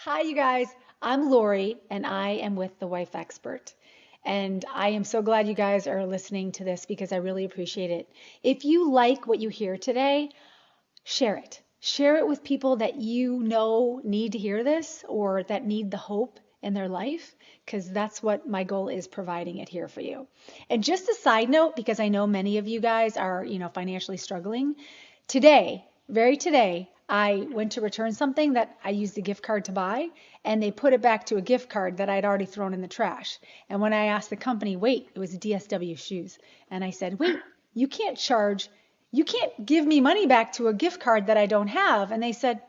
Hi, you guys. I'm Lori, and I am with the Wife Expert. And I am so glad you guys are listening to this because I really appreciate it. If you like what you hear today, share it. Share it with people that you know need to hear this or that need the hope in their life, because that's what my goal is, providing it here for you. And just a side note, because I know many of you guys are, financially struggling. Today, I went to return something that I used a gift card to buy, and they put it back to a gift card that I'd already thrown in the trash. And when I asked the company, wait, it was DSW shoes. And I said, wait, you can't charge you can't give me money back to a gift card that I don't have. And they said,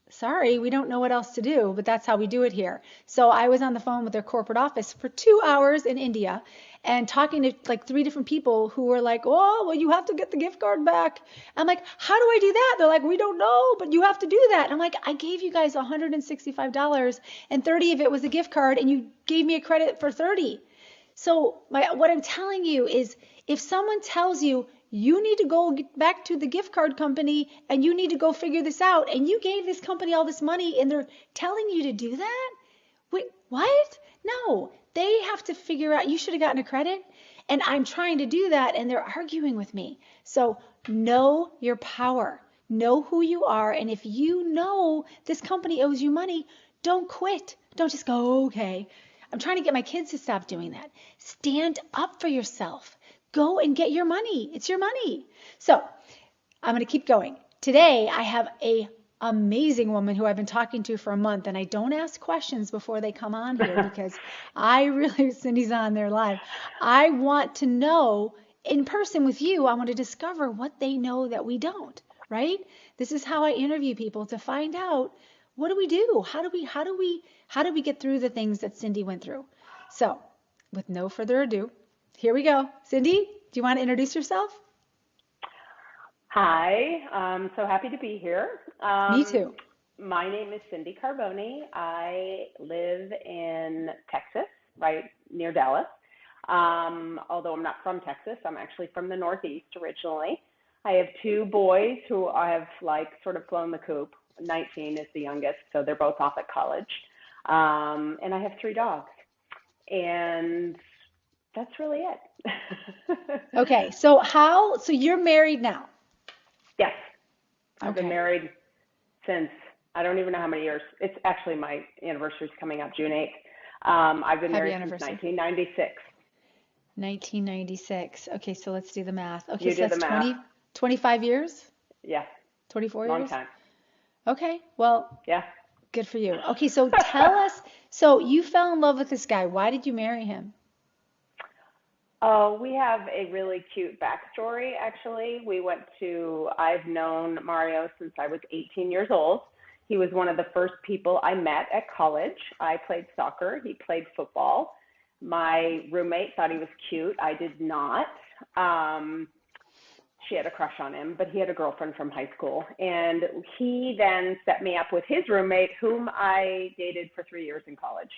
sorry, we don't know what else to do, but that's how we do it here. So I was on the phone with their corporate office for 2 hours in India and talking to like three different people who were like, oh, well, you have to get the gift card back. I'm like, how do I do that? They're like, we don't know, but you have to do that. And I'm like, I gave you guys $165 and 30 of it was a gift card and you gave me a credit for 30. So what I'm telling you is if someone tells you you need to go back to the gift card company and you need to go figure this out, and you gave this company all this money and they're telling you to do that, wait, what? No, they have to figure out you should have gotten a credit. And I'm trying to do that and they're arguing with me. So know your power, know who you are. And if you know this company owes you money, don't quit. Don't just go, okay. I'm trying to get my kids to stop doing that. Stand up for yourself. Go and get your money. It's your money. So I'm going to keep going. Today, I have a amazing woman who I've been talking to for a month, and I don't ask questions before they come on here because I really, Cindy's on there live. I want to know in person with you, I want to discover what they know that we don't, right? This is how I interview people to find out what do we do? How do we get through the things that Cindy went through? So, with no further ado, here we go. Cindy, do you want to introduce yourself? Hi, I'm so happy to be here. Me too. My name is Cindy Carboni. I live in Texas, right near Dallas. Although I'm not from Texas, I'm actually from the Northeast originally. I have two boys who I have like sort of flown the coop. 19 is the youngest, so they're both off at college. And I have three dogs, and that's really it. Okay, so you're married now. Yes, I've been Okay. married since I don't even know how many years. It's actually my anniversary is coming up June 8th. I've been Happy married since anniversary. 1996. 1996. Okay, so let's do the math. Okay, You so do the that's math. 25 years? Yeah, 24 long years? time. Okay, well, Yeah. good for you. Okay, so tell us, so you fell in love with this guy. Why did you marry him? Oh, we have a really cute backstory, actually. I've known Mario since I was 18 years old. He was one of the first people I met at college. I played soccer, he played football. My roommate thought he was cute. I did not. Um, she had a crush on him, but he had a girlfriend from high school. And he then set me up with his roommate, whom I dated for 3 years in college.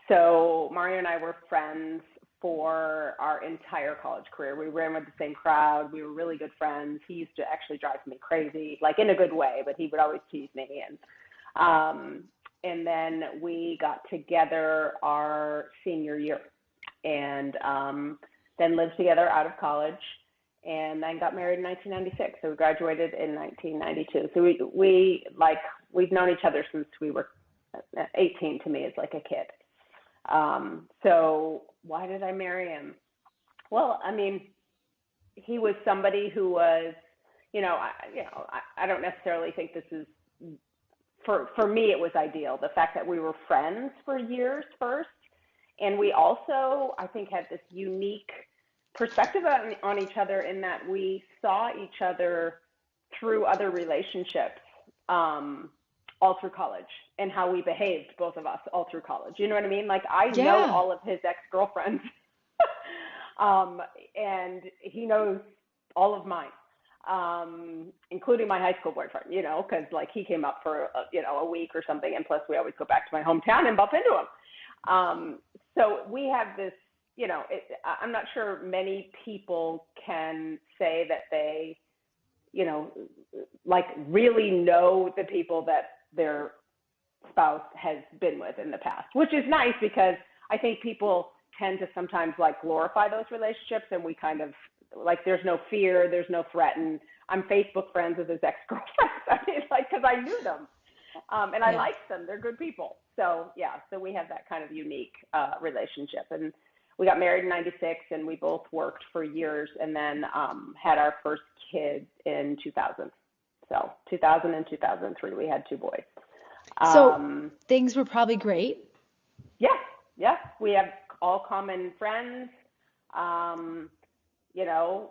So Mario and I were friends for our entire college career. We ran with the same crowd. We were really good friends. He used to actually drive me crazy, like in a good way, but he would always tease me. And then we got together our senior year, and then lived together out of college, and then got married in 1996. So we graduated in 1992. So we've known each other since we were 18. To me is like a kid. So why did I marry him? Well, I mean, he was somebody who was, I don't necessarily think this is for me. It was ideal. The fact that we were friends for years first, and we also, I think, had this unique perspective on each other in that we saw each other through other relationships. All through college, and how we behaved, both of us, all through college. You know what I mean? Like, I know Yeah. all of his ex-girlfriends, and he knows all of mine, including my high school boyfriend, because like he came up for, a week or something, and plus we always go back to my hometown and bump into him. So we have this, I'm not sure many people can say that they, like really know the people that they're spouse has been with in the past, which is nice because I think people tend to sometimes like glorify those relationships, and we kind of like, there's no fear, there's no threat. And I'm Facebook friends with his ex-girlfriends. I mean, like, because I knew them, and I Yeah. liked them. They're good people. So yeah, so we have that kind of unique relationship. And we got married in '96, and we both worked for years, and then had our first kid in 2000. So 2000 and 2003, we had two boys. So Um, things were probably great. yeah, yeah, we have all common friends. Um, you know,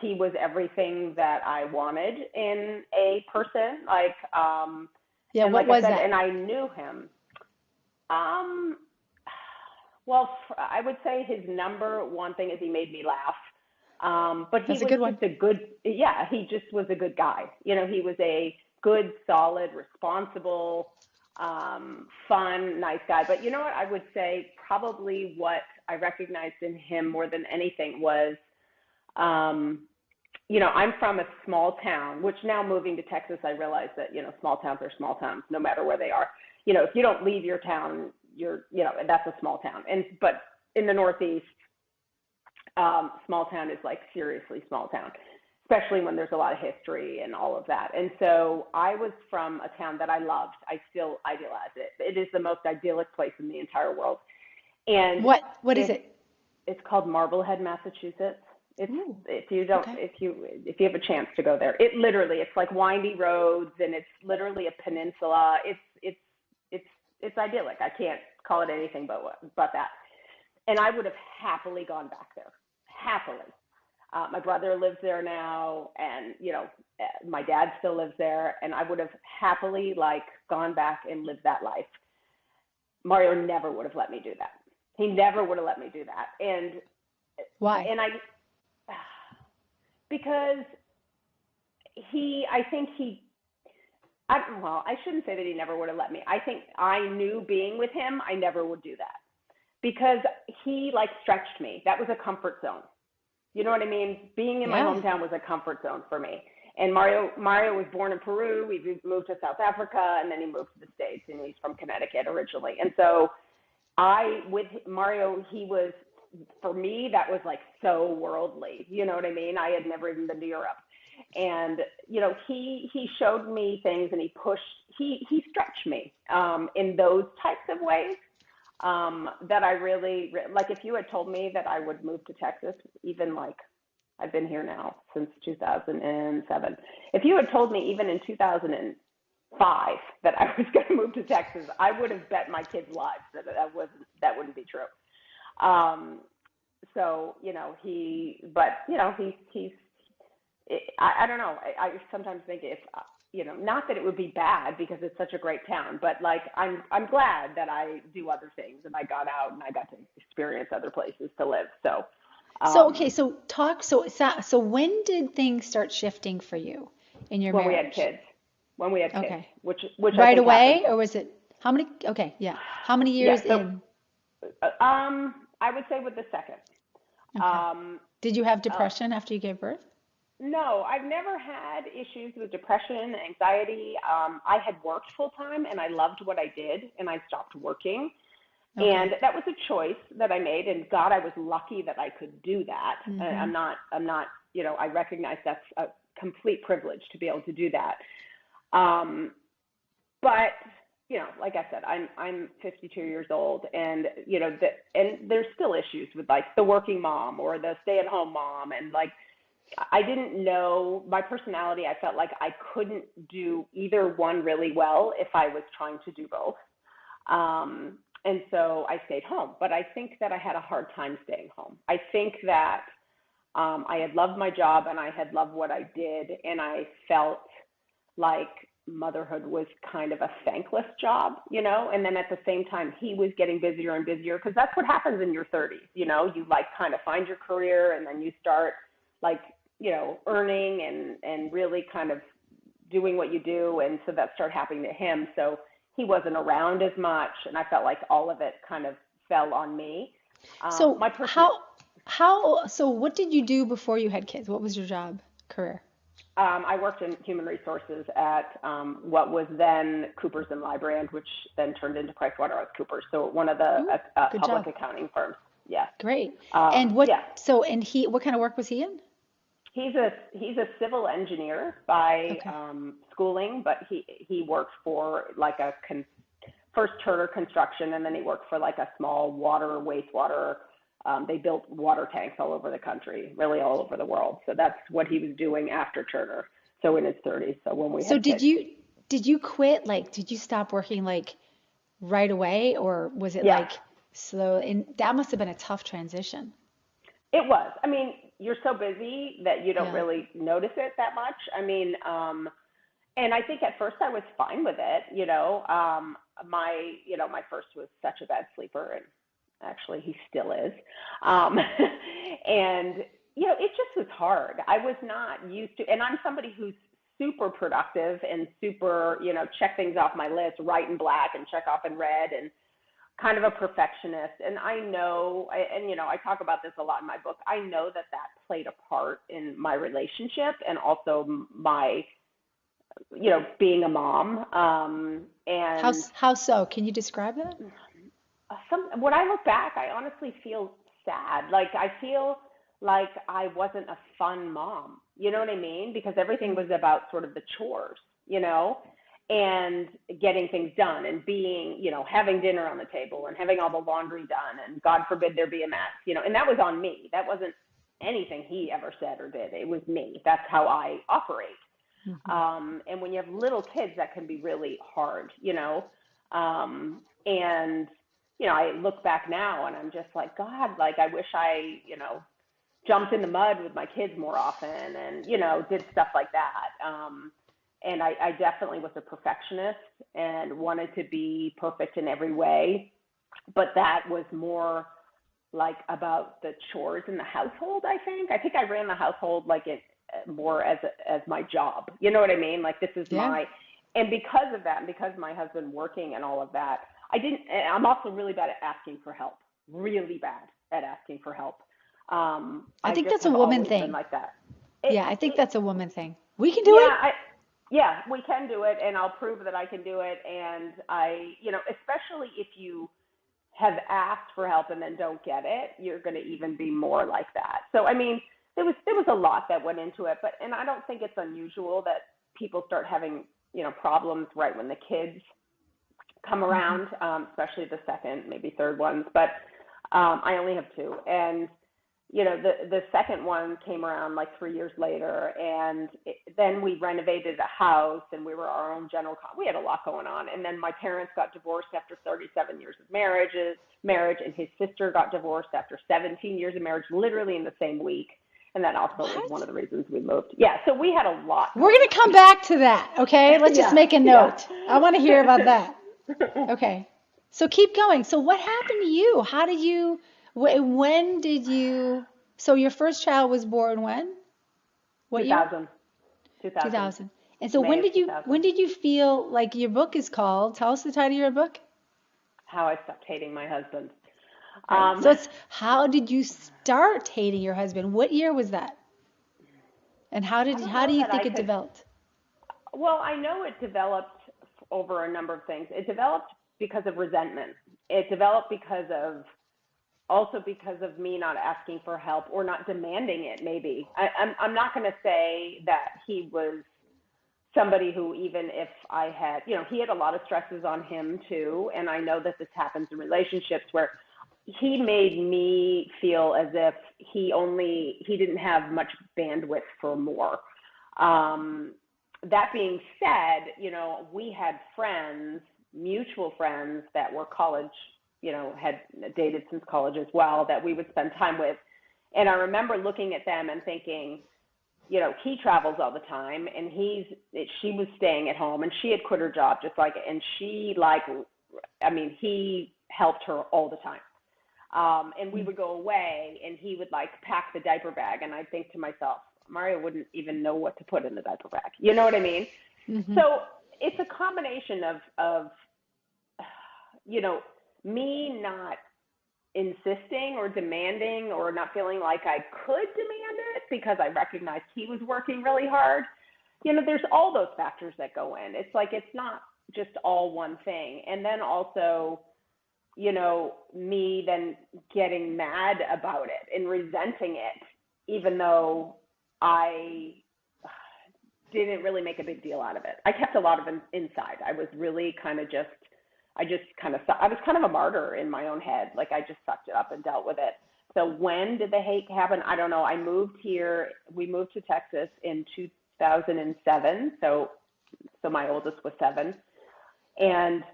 he was everything that I wanted in a person. Like, Yeah, and what like I was said, that? and I knew him. Um, well, I would say his number one thing is he made me laugh. But he That's a was good one. just a good, yeah, he just was a good guy. You know, he was a good, solid, responsible, fun, nice guy. But you know what? I would say probably what I recognized in him more than anything was, um, you know, I'm from a small town, which now moving to Texas, I realize that, you know, small towns are small towns, no matter where they are. You know, if you don't leave your town, you know, that's a small town. But in the Northeast, small town is like seriously small town, especially when there's a lot of history and all of that. And so I was from a town that I loved. I still idealize it. It is the most idyllic place in the entire world. And What is if it? it's called Marblehead, Massachusetts. It's Ooh, if you don't okay. if you have a chance to go there, it literally it's like windy roads and it's literally a peninsula. It's it's idyllic. I can't call it anything but that. And I would have happily gone back there, happily. My brother lives there now, and you know, my dad still lives there, and I would have happily like gone back and lived that life. Mario never would have let me do that. He never would have let me do that, Why? and I because I think well, I shouldn't say that he never would have let me. I think I knew being with him, I never would do that because he like stretched me. That was a comfort zone. You know what I mean? Being in my Yeah. hometown was a comfort zone for me. And Mario was born in Peru. We moved to South Africa, and then he moved to the States, and he's from Connecticut originally. And so with Mario, he was, for me, that was like so worldly. You know what I mean? I had never even been to Europe. And, you know, he showed me things, and he stretched me in those types of ways that I really, like if you had told me that I would move to Texas, even like I've been here now since 2007. If you had told me even in 2005 that I was going to move to Texas, I would have bet my kids' lives that wouldn't be true. Um, so, you know, I don't know. I sometimes think if, you know, not that it would be bad because it's such a great town, but like I'm glad that I do other things and I got out and I got to experience other places to live. So, So okay, um, so when did things start shifting for you in your when we had marriage? kids, when we had kids, Okay. which I Right think happened. away, or was it how many? Okay, yeah. How many Yeah. years So, in? I would say with the second. Okay. Um, Did you have uh, depression after you gave birth? No, I've never had issues with depression, anxiety. I had worked full time and I loved what I did, and I stopped working. And Okay. that was a choice that I made. And God, I was lucky that I could do that. Mm-hmm. I'm not, you know, I recognize that's a complete privilege to be able to do that. Um, but you know, like I said, I'm 52 years old, and you know, and there's still issues with like the working mom or the stay-at-home mom, and like I didn't know my personality. I felt like I couldn't do either one really well if I was trying to do both. And so I stayed home, but I think that I had a hard time staying home. I think that I had loved my job and I had loved what I did, and I felt like motherhood was kind of a thankless job, you know, and then at the same time, he was getting busier and busier because that's what happens in your 30s, you know, you like kind of find your career and then you start like, you know, earning and really kind of doing what you do. And so that started happening to him. So he wasn't around as much. And I felt like all of it kind of fell on me. So My person, so what did you do before you had kids? What was your job career? I worked in human resources at what was then Coopers and Lybrand, which then turned into PricewaterhouseCoopers. So one of the Ooh, good public job. accounting firms. Yes. Great. And Yeah. what kind of work was he in? He's a civil engineer by Okay. schooling, but he worked for like first Turner Construction, and then he worked for like a small wastewater. They built water tanks all over the country, really all over the world. So that's what he was doing after Turner. So in his 30s. So when we So had kids. did you quit? Like, did you stop working like right away, or was it Yeah. like slow? And that must have been a tough transition. It was. I mean, you're so busy that you don't Yeah. really notice it that much. I mean, and I think at first I was fine with it. My first was such a bad sleeper, and actually he still is. Um, and it just was hard. I was not used to, and I'm somebody who's super productive and super, check things off my list, write in black and check off in red, and kind of a perfectionist. And I know, and I talk about this a lot in my book, I know that played a part in my relationship and also my, being a mom. And How so? Can you describe that? when I look back, I honestly feel sad. Like I feel like I wasn't a fun mom. You know what I mean? Because everything was about sort of the chores, and getting things done and being, having dinner on the table and having all the laundry done, and God forbid there be a mess, and that was on me. That wasn't anything he ever said or did. It was me. That's how I operate. Hmm. And when you have little kids, that can be really hard, and, I look back now and I'm just like, God, like I wish I, jumped in the mud with my kids more often and, did stuff like that. And I definitely was a perfectionist and wanted to be perfect in every way. But that was more like about the chores in the household, I think. I think I ran the household like it more as my job. You know what I mean? Like this is Yeah. and because of that, and because my husband working and all of that, I'm also really bad at asking for help, really bad at asking for help. I I think just that's a have woman always been thing. like that. Yeah, I think It that's a woman thing. We can do yeah, it. yeah, we can do it, and I'll prove that I can do it. And especially if you have asked for help and then don't get it, you're going to even be more like that. So, I mean, there was a lot that went into it, and I don't think it's unusual that people start having, problems right when the kids come Hmm. around, especially the second, maybe third ones. But I only have two, and the second one came around like 3 years later, and then we renovated a house, and we were our own we had a lot going on. And then my parents got divorced after 37 years of marriage, and his sister got divorced after 17 years of marriage, literally in the same week. And that also was one What? of the reasons we moved. Yeah, so we had a lot We're going gonna come on. back to that, okay? Let's just Yeah, make a yeah. note. I want to hear about that. Okay. So keep going. So what happened to you? How did you, when did you, so your first child was born when? What year? 2000, 2000, 2000. And so May of when 2000. did you feel like your book is called? Tell us the title of your book. How I stopped hating my husband. Right. Um, So it's how did you start hating your husband? What year was that? And I don't how do know you that I think it could. developed? Well, I know it developed over a number of things. It developed because of resentment. It developed because of me not asking for help or not demanding it. Maybe I'm not going to say that he was somebody who, even if I had, he had a lot of stresses on him too. And I know that this happens in relationships where he made me feel as if he didn't have much bandwidth for more. Um, that being said, we had friends, mutual friends that were college, had dated since college as well, that we would spend time with. And I remember looking at them and thinking, he travels all the time, and she was staying at home, and she had quit her job just like, and he helped her all the time. And we would go away, and he would like pack the diaper bag, and I'd think to myself, Mario wouldn't even know what to put in the diaper bag. You know what I mean? Mm-hmm. So it's a combination of me not insisting or demanding or not feeling like I could demand it because I recognized he was working really hard. there's all those factors that go in. It's like, it's not just all one thing. And then also, me then getting mad about it and resenting it, even though I didn't really make a big deal out of it. I kept a lot of it inside. I was really kind of I was kind of a martyr in my own head. Like, I just sucked it up and dealt with it. So when did the hate happen? I don't know. We moved to Texas in 2007. So my oldest was 7. And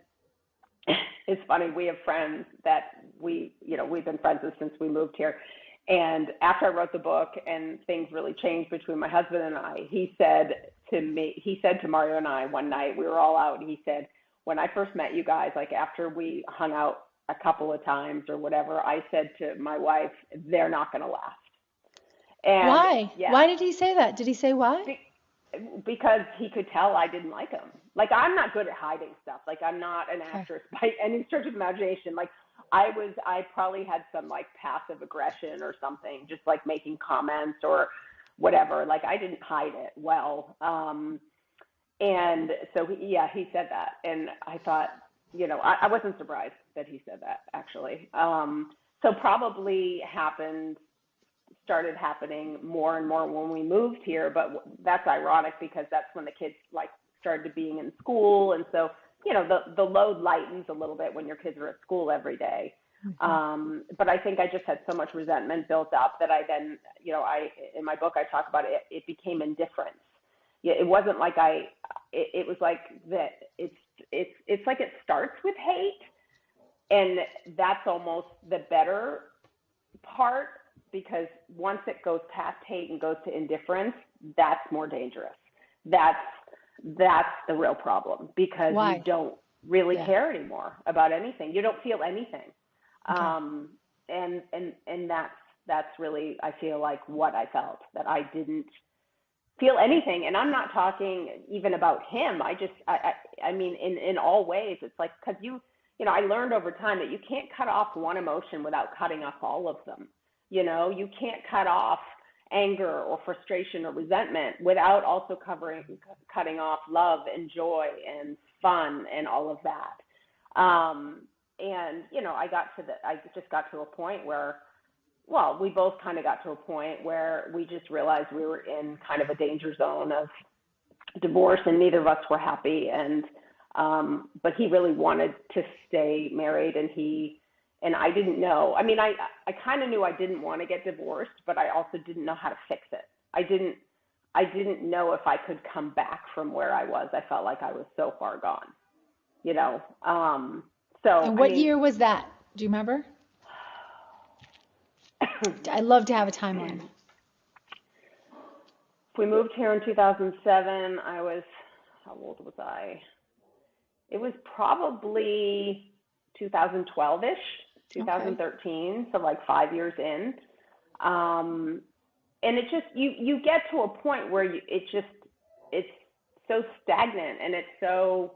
it's funny, we have friends that we've been friends with since we moved here. And after I wrote the book and things really changed between my husband and I, he said to Mario and I one night, we were all out, and he said, when I first met you guys, like after we hung out a couple of times or whatever, I said to my wife, they're not going to last. And why? Yeah, Why did he say that? Did he say why? because he could tell I didn't like him. Like, I'm not good at hiding stuff. Like, I'm not an actress by any stretch of imagination. Like, I probably had some like passive aggression or something, just like making comments or whatever. Like, I didn't hide it well. And so he said that. And I thought, I wasn't surprised that he said that, actually. So probably started happening more and more when we moved here, but that's ironic because that's when the kids like started being in school. And so, the load lightens a little bit when your kids are at school every day. Mm-hmm. But I think I just had so much resentment built up that I then, in my book, I talk about it, it became indifference. Yeah, it wasn't like it was like that. It's like it starts with hate, and that's almost the better part, because once it goes past hate and goes to indifference, that's more dangerous. That's the real problem, because Why? You don't really care anymore about anything. You don't feel anything. Okay. And that's really, I feel like, what I felt, that I didn't feel anything. And I'm not talking even about him. I mean, in all ways, it's like, because I learned over time that you can't cut off one emotion without cutting off all of them. You can't cut off anger or frustration or resentment without also cutting off love and joy and fun and all of that. And I just got to a point where, well, we both kind of got to a point where we just realized we were in kind of a danger zone of divorce, and neither of us were happy. And but he really wanted to stay married, and I didn't know. I mean, I kind of knew I didn't want to get divorced, but I also didn't know how to fix it. I didn't know if I could come back from where I was. I felt like I was so far gone, And what year was that? Do you remember? I'd love to have a timeline. We moved here in 2007. How old was I? It was probably 2012-ish. 2013, okay. So like 5 years in. And it just, you get to a point where it's so stagnant, and it's so,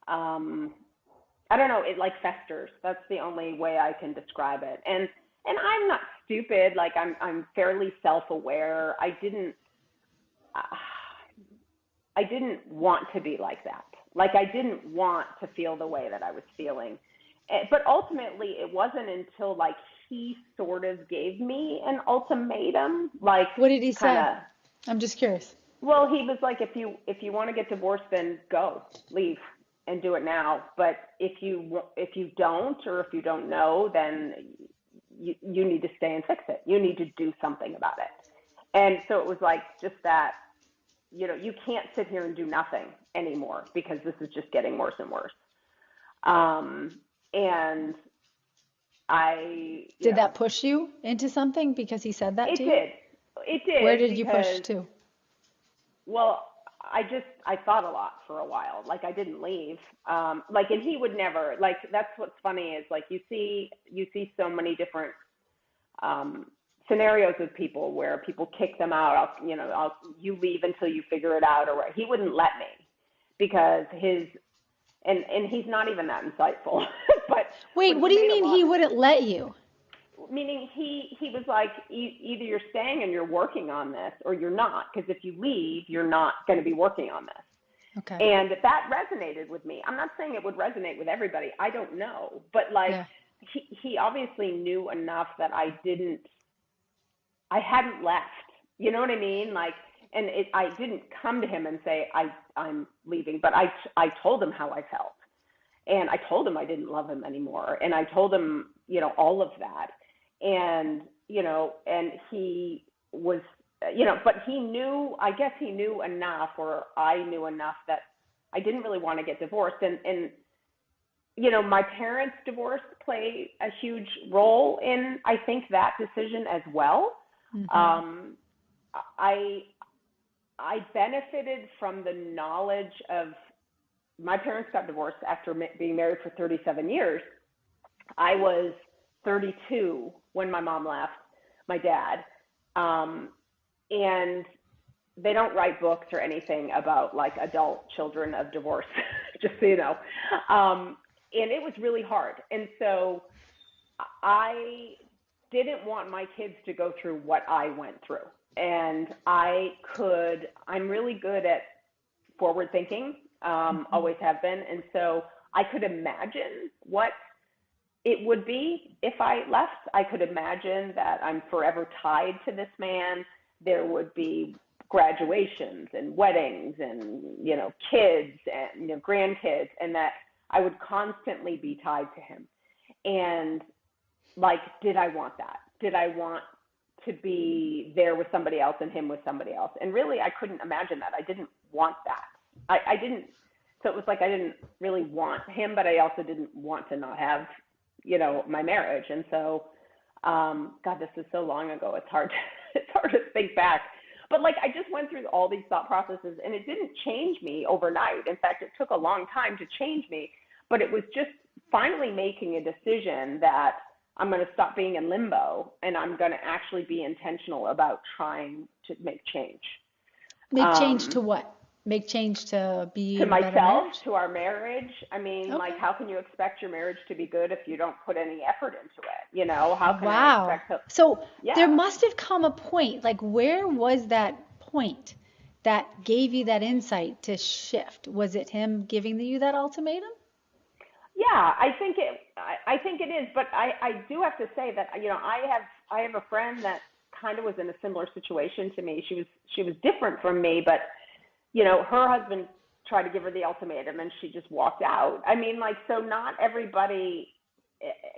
I don't know, it like festers. That's the only way I can describe it. And I'm not stupid. Like, I'm fairly self-aware. I didn't want to be like that. Like, I didn't want to feel the way that I was feeling. But ultimately, it wasn't until like he sort of gave me an ultimatum. Like, what did he say? I'm just curious. Well, he was like, if you want to get divorced, then go, leave, and do it now. But if you don't, or if you don't know, then you need to stay and fix it. You need to do something about it. And so it was like just that. You can't sit here and do nothing anymore, because this is just getting worse and worse. And did that push you into something because he said that to you? It did. Where did you push to? Well, I thought a lot for a while. Like, I didn't leave. And he would never, like, that's what's funny is, like, you see so many different scenarios with people where people kick them out. You leave until you figure it out, or he wouldn't let me, because and he's not even that insightful. But wait, what do you mean he wouldn't let you? meaning he was like, either you're staying and you're working on this or you're not, because if you leave, you're not going to be working on this. Okay. And that resonated with me. I'm not saying it would resonate with everybody. I don't know. But like, he obviously knew enough that I hadn't left. You know what I mean? Like, and I didn't come to him and say, I'm leaving, but I told him how I felt. And I told him I didn't love him anymore. And I told him, you know, all of that. And, you know, and he was, you know, but he knew, I guess he knew enough, or I knew enough, that I didn't really want to get divorced. And you know, my parents' divorce played a huge role in, I think, that decision as well. Mm-hmm. I benefited from the knowledge of, my parents got divorced after being married for 37 years. I was 32 when my mom left, my dad. And they don't write books or anything about like adult children of divorce, just so you know. And it was really hard. And so I didn't want my kids to go through what I went through. And I'm really good at forward thinking, always have been. And so I could imagine what it would be if I left. I could imagine that I'm forever tied to this man. There would be graduations and weddings and, you know, kids and, you know, grandkids, and that I would constantly be tied to him. And like, did I want that? Did I want to be there with somebody else and him with somebody else? And really, I couldn't imagine that. I didn't want that. I didn't. So it was like I didn't really want him, but I also didn't want to not have, you know, my marriage. And so, God, this is so long ago. It's hard to think back. But like, I just went through all these thought processes, and it didn't change me overnight. In fact, it took a long time to change me. But it was just finally making a decision that I'm going to stop being in limbo, and I'm going to actually be intentional about trying to make change. Make change to what? Make change to be to in a better myself, marriage? to our marriage. I mean, Okay. like, how can you expect your marriage to be good if you don't put any effort into it? You know, how can I Wow. expect to? So Yeah. there must have come a point, like where was that point that gave you that insight to shift? Was it him giving you that ultimatum? Yeah, I think it is, but I do have to say that, you know, I have a friend that kind of was in a similar situation to me. She was different from me, but you know, her husband tried to give her the ultimatum and she just walked out. I mean, like, so not everybody,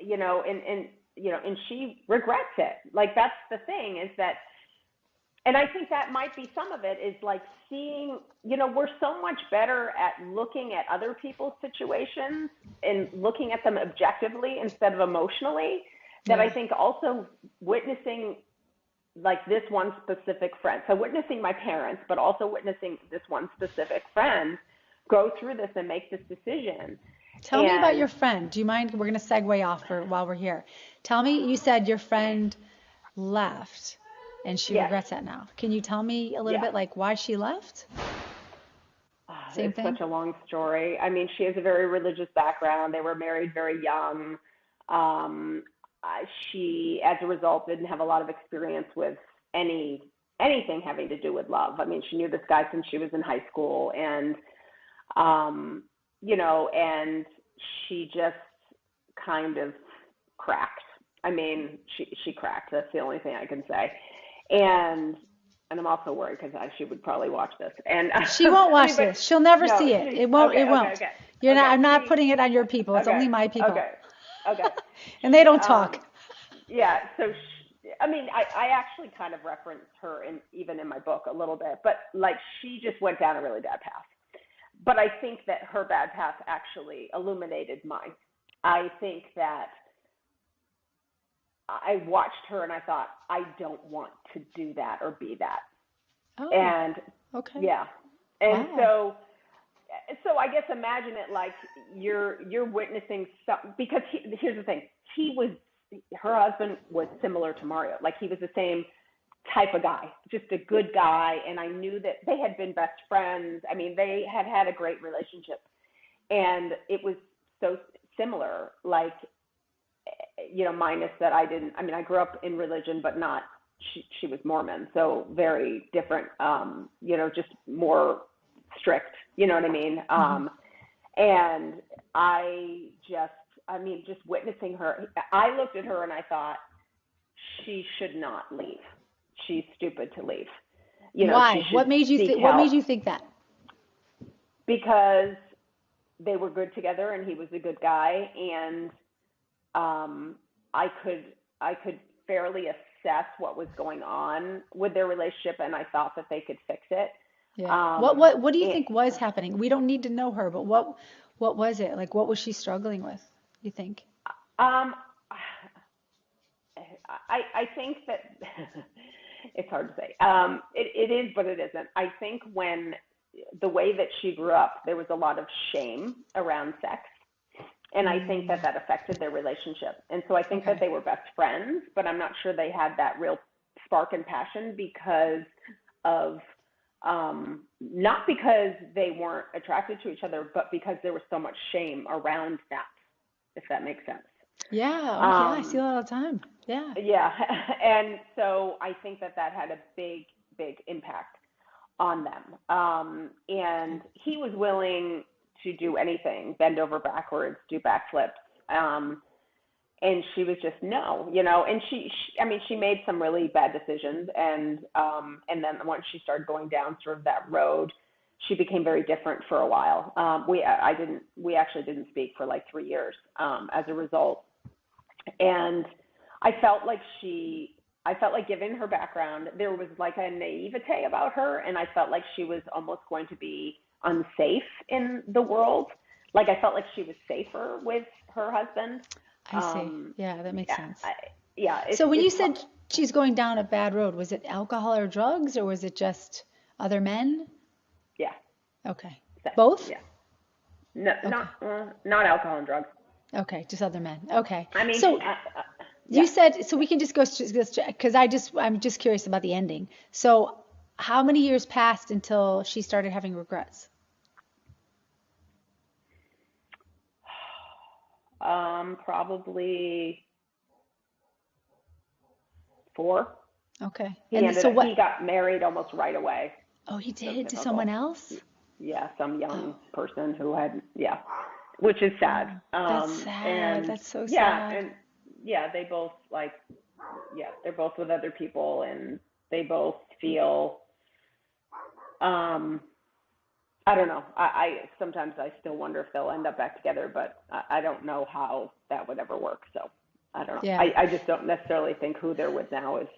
you know, and you know, and she regrets it. Like, that's the thing, is that, and I think that might be some of it, is like seeing, you know, we're so much better at looking at other people's situations and looking at them objectively instead of emotionally, that I think also witnessing like this one specific friend. So witnessing my parents, but also witnessing this one specific friend go through this and make this decision. Tell me about your friend. Do you mind? We're going to segue off while we're here. Tell me, you said your friend left and she regrets that now. Can you tell me a little bit like why she left? Same it's thing? such a long story. I mean, she has a very religious background. They were married very young. She, as a result, didn't have a lot of experience with anything having to do with love. I mean, she knew this guy since she was in high school, and you know, and she just kind of cracked. I mean, she cracked. That's the only thing I can say. And I'm also worried because she would probably watch this. And she won't watch this. She'll never see it. It won't. It won't. Okay. You're not. I'm not putting it on your people. It's only my people. Okay. And they don't talk. Yeah. So, I mean, I actually kind of reference her even in my book a little bit, but like, she just went down a really bad path. But I think that her bad path actually illuminated mine. I think that I watched her and I thought, I don't want to do that or be that. Oh, and okay. Yeah. And wow. so I guess imagine it like you're witnessing something, because here's the thing. Her husband was similar to Mario. Like, he was the same type of guy, just a good guy. And I knew that they had been best friends. I mean, they had had a great relationship, and it was so similar. Like, minus that I grew up in religion, but not, she was Mormon. So very different, just more strict, you know what I mean? And just witnessing her, I looked at her and I thought, she should not leave. She's stupid to leave. Why? What made you think that? Because they were good together and he was a good guy, and I could fairly assess what was going on with their relationship, and I thought that they could fix it. Yeah. What do you think was happening? We don't need to know her, but what was it? Like, what was she struggling with, you think? I think that it's hard to say. It is, but it isn't. I think when the way that she grew up, there was a lot of shame around sex. And I think that affected their relationship. And so I think that they were best friends, but I'm not sure they had that real spark and passion because of, not because they weren't attracted to each other, but because there was so much shame around that, if that makes sense. Yeah, I see that all the time. Yeah. Yeah. And so I think that had a big, big impact on them. And he was willing to do anything, bend over backwards, do backflips. And she was just no, and she made some really bad decisions. And then once she started going down sort of that road, she became very different for a while. We actually didn't speak for like 3 years, as a result. And I felt like given her background, there was like a naivete about her. And I felt like she was almost going to be unsafe in the world. Like I felt like she was safer with her husband. I see. Yeah, that makes sense. So when you said she's going down a bad road, was it alcohol or drugs, or was it just other men? Yeah. Okay. Both? Yeah. No, okay. Not alcohol and drugs. Okay, just other men. Okay. Yeah. You said, so we can just go, because I'm just curious about the ending. So how many years passed until she started having regrets? Probably 4. Okay. He got married almost right away. Oh, he did? To someone else? Yeah, some young person who had, which is sad. That's sad. That's so sad. Yeah, and they both they're both with other people, and they both feel, I don't know. I sometimes I still wonder if they'll end up back together, but I don't know how that would ever work. So I don't know. Yeah. I just don't necessarily think who they're with now is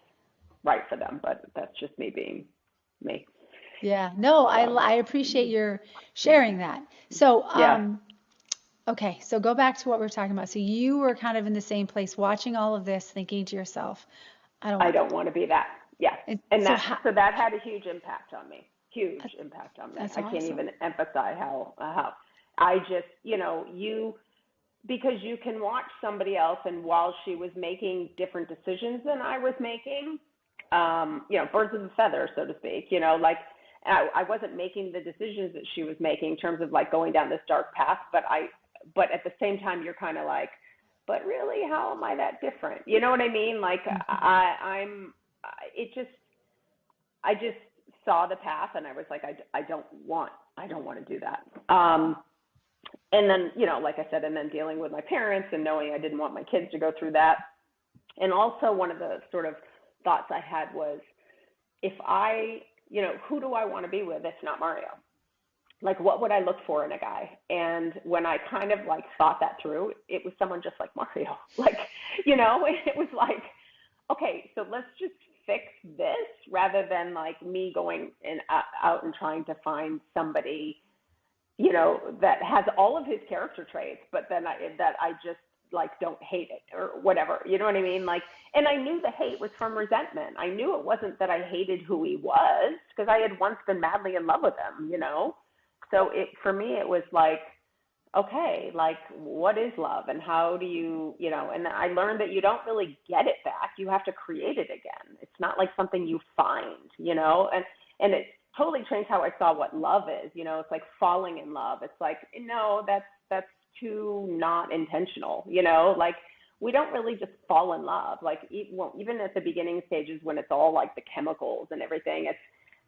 right for them, but that's just me being me. Yeah. No, I appreciate your sharing that. So, okay. So go back to what we were talking about. So you were kind of in the same place watching all of this, thinking to yourself, I don't want to be that. Yeah. And so that had a huge impact on me. Huge impact on me. That's I awesome. Can't even emphasize how I just, because you can watch somebody else, and while she was making different decisions than I was making, birds of a feather, so to speak, like I wasn't making the decisions that she was making in terms of like going down this dark path, but at the same time, you're kind of like, but really, how am I that different? You know what I mean? Like I just saw the path, and I was like, I don't want to do that. And then, like I said, and then dealing with my parents and knowing I didn't want my kids to go through that. And also one of the sort of thoughts I had was, if who do I want to be with if not Mario? Like, what would I look for in a guy? And when I kind of like thought that through, it was someone just like Mario. Like, it was like, okay, so let's just fix this rather than like me going out and trying to find somebody, that has all of his character traits, but then I just like don't hate it or whatever. You know what I mean? Like, and I knew the hate was from resentment. I knew it wasn't that I hated who he was, because I had once been madly in love with him, So for me, it was like, okay, like, what is love, and how do you, and I learned that you don't really get it back. You have to create it again. It's not like something you find, and it totally changed how I saw what love is. It's like falling in love. It's like, no, that's too not intentional, like we don't really just fall in love. Like even at the beginning stages when it's all like the chemicals and everything,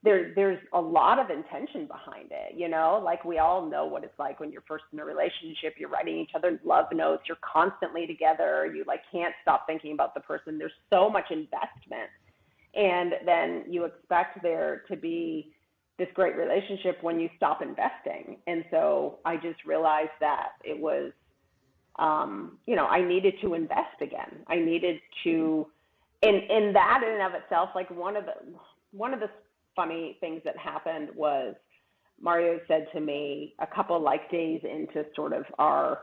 there's a lot of intention behind it, you know, like we all know what it's like when you're first in a relationship, you're writing each other love notes, you're constantly together, you like can't stop thinking about the person. There's so much investment. And then you expect there to be this great relationship when you stop investing. And so I just realized that it was, you know, I needed to invest again. I needed to, in that in and of itself, like one of the funny things that happened was Mario said to me a couple like days into sort of our,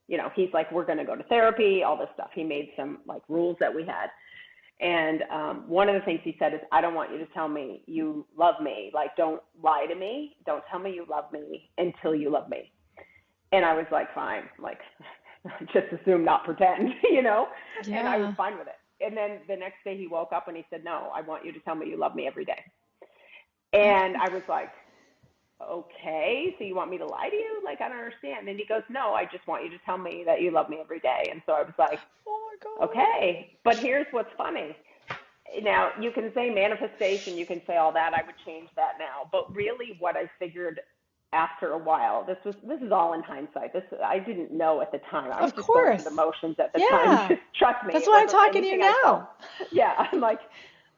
you know, he's like, we're going to go to therapy, all this stuff. He made some like rules that we had. And one of the things he said is, I don't want you to tell me you love me. Like, don't lie to me. Don't tell me you love me until you love me. And I was like, fine, like, just assume, not pretend, you know? Yeah. And I was fine with it. And then the next day he woke up and he said, no, I want you to tell me you love me every day. And I was like, okay, so you want me to lie to you? Like, I don't understand. And he goes, no, I just want you to tell me that you love me every day. And so I was like, Oh my God. okay, but here's what's funny. Now, you can say manifestation, you can say all that. I would change that now. But really what I figured after a while, this is all in hindsight. I didn't know at the time. I was just going through the motions at the time. Just trust me. That's why I'm talking to you now. Yeah, I'm like,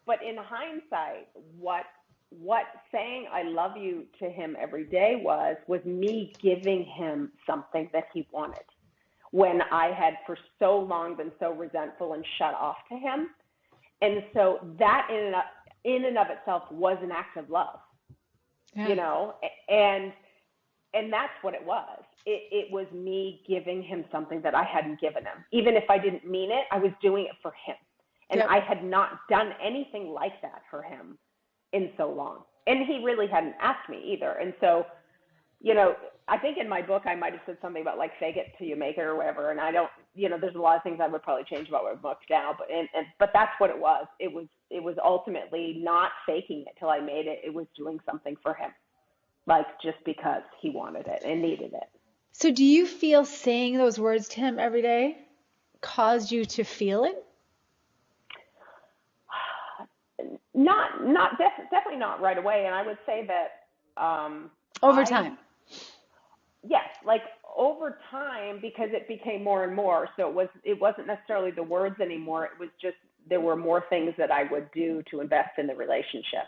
but in hindsight, what saying I love you to him every day was me giving him something that he wanted when I had for so long been so resentful and shut off to him. And so that in and of itself was an act of love, you know, and that's what it was. It was me giving him something that I hadn't given him. Even if I didn't mean it, I was doing it for him. And I had not done anything like that for him in so long. And he really hadn't asked me either. And so, you know, I think in my book, I might have said something about like fake it till you make it or whatever. And I don't, you know, there's a lot of things I would probably change about my book now, but that's what it was. It was ultimately not faking it till I made it. It was doing something for him, like just because he wanted it and needed it. So do you feel saying those words to him every day caused you to feel it? Definitely not right away. And I would say that over time. Yes, like over time, because it became more and more. So it wasn't necessarily the words anymore. It was just there were more things that I would do to invest in the relationship.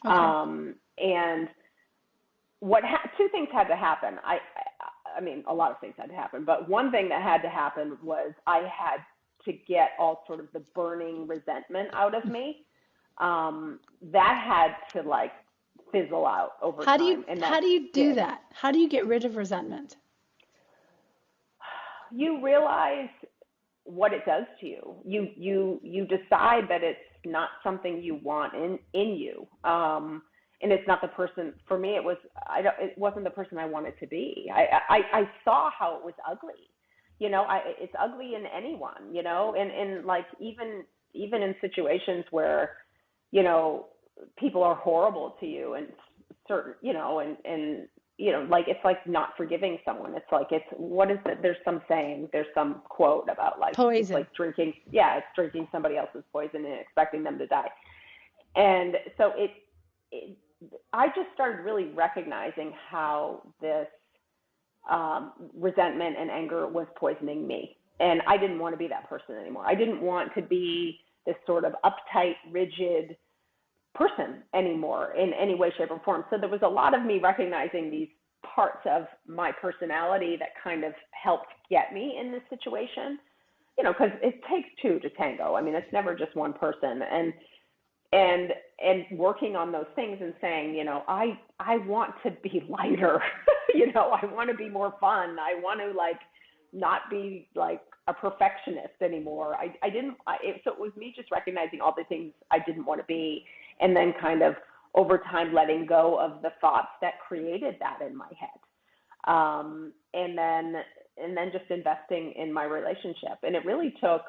Okay. And two things had to happen. I mean, a lot of things had to happen, but one thing that had to happen was I had to get all sort of the burning resentment out of me. That had to like fizzle out over time. How do you do that? How do you get rid of resentment? You realize what it does to you. You decide that it's not something you want in you. And it's not the person, for me, it wasn't the person I wanted to be. I saw how it was ugly. You know, it's ugly in anyone, you know, and like even in situations where, you know, people are horrible to you and certain, you know, and, you know, like, it's like not forgiving someone. It's like, what is it? There's some saying, there's some quote about like, poison. It's like drinking somebody else's poison and expecting them to die. And so I just started really recognizing how this resentment and anger was poisoning me. And I didn't want to be that person anymore. I didn't want to be this sort of uptight, rigid person anymore in any way, shape, or form. So there was a lot of me recognizing these parts of my personality that kind of helped get me in this situation, you know, because it takes two to tango. I mean, it's never just one person. And working on those things and saying, you know, I want to be lighter, you know, I want to be more fun. I want to like not be like a perfectionist anymore. So it was me just recognizing all the things I didn't want to be, and then kind of over time letting go of the thoughts that created that in my head. And then just investing in my relationship. And it really took,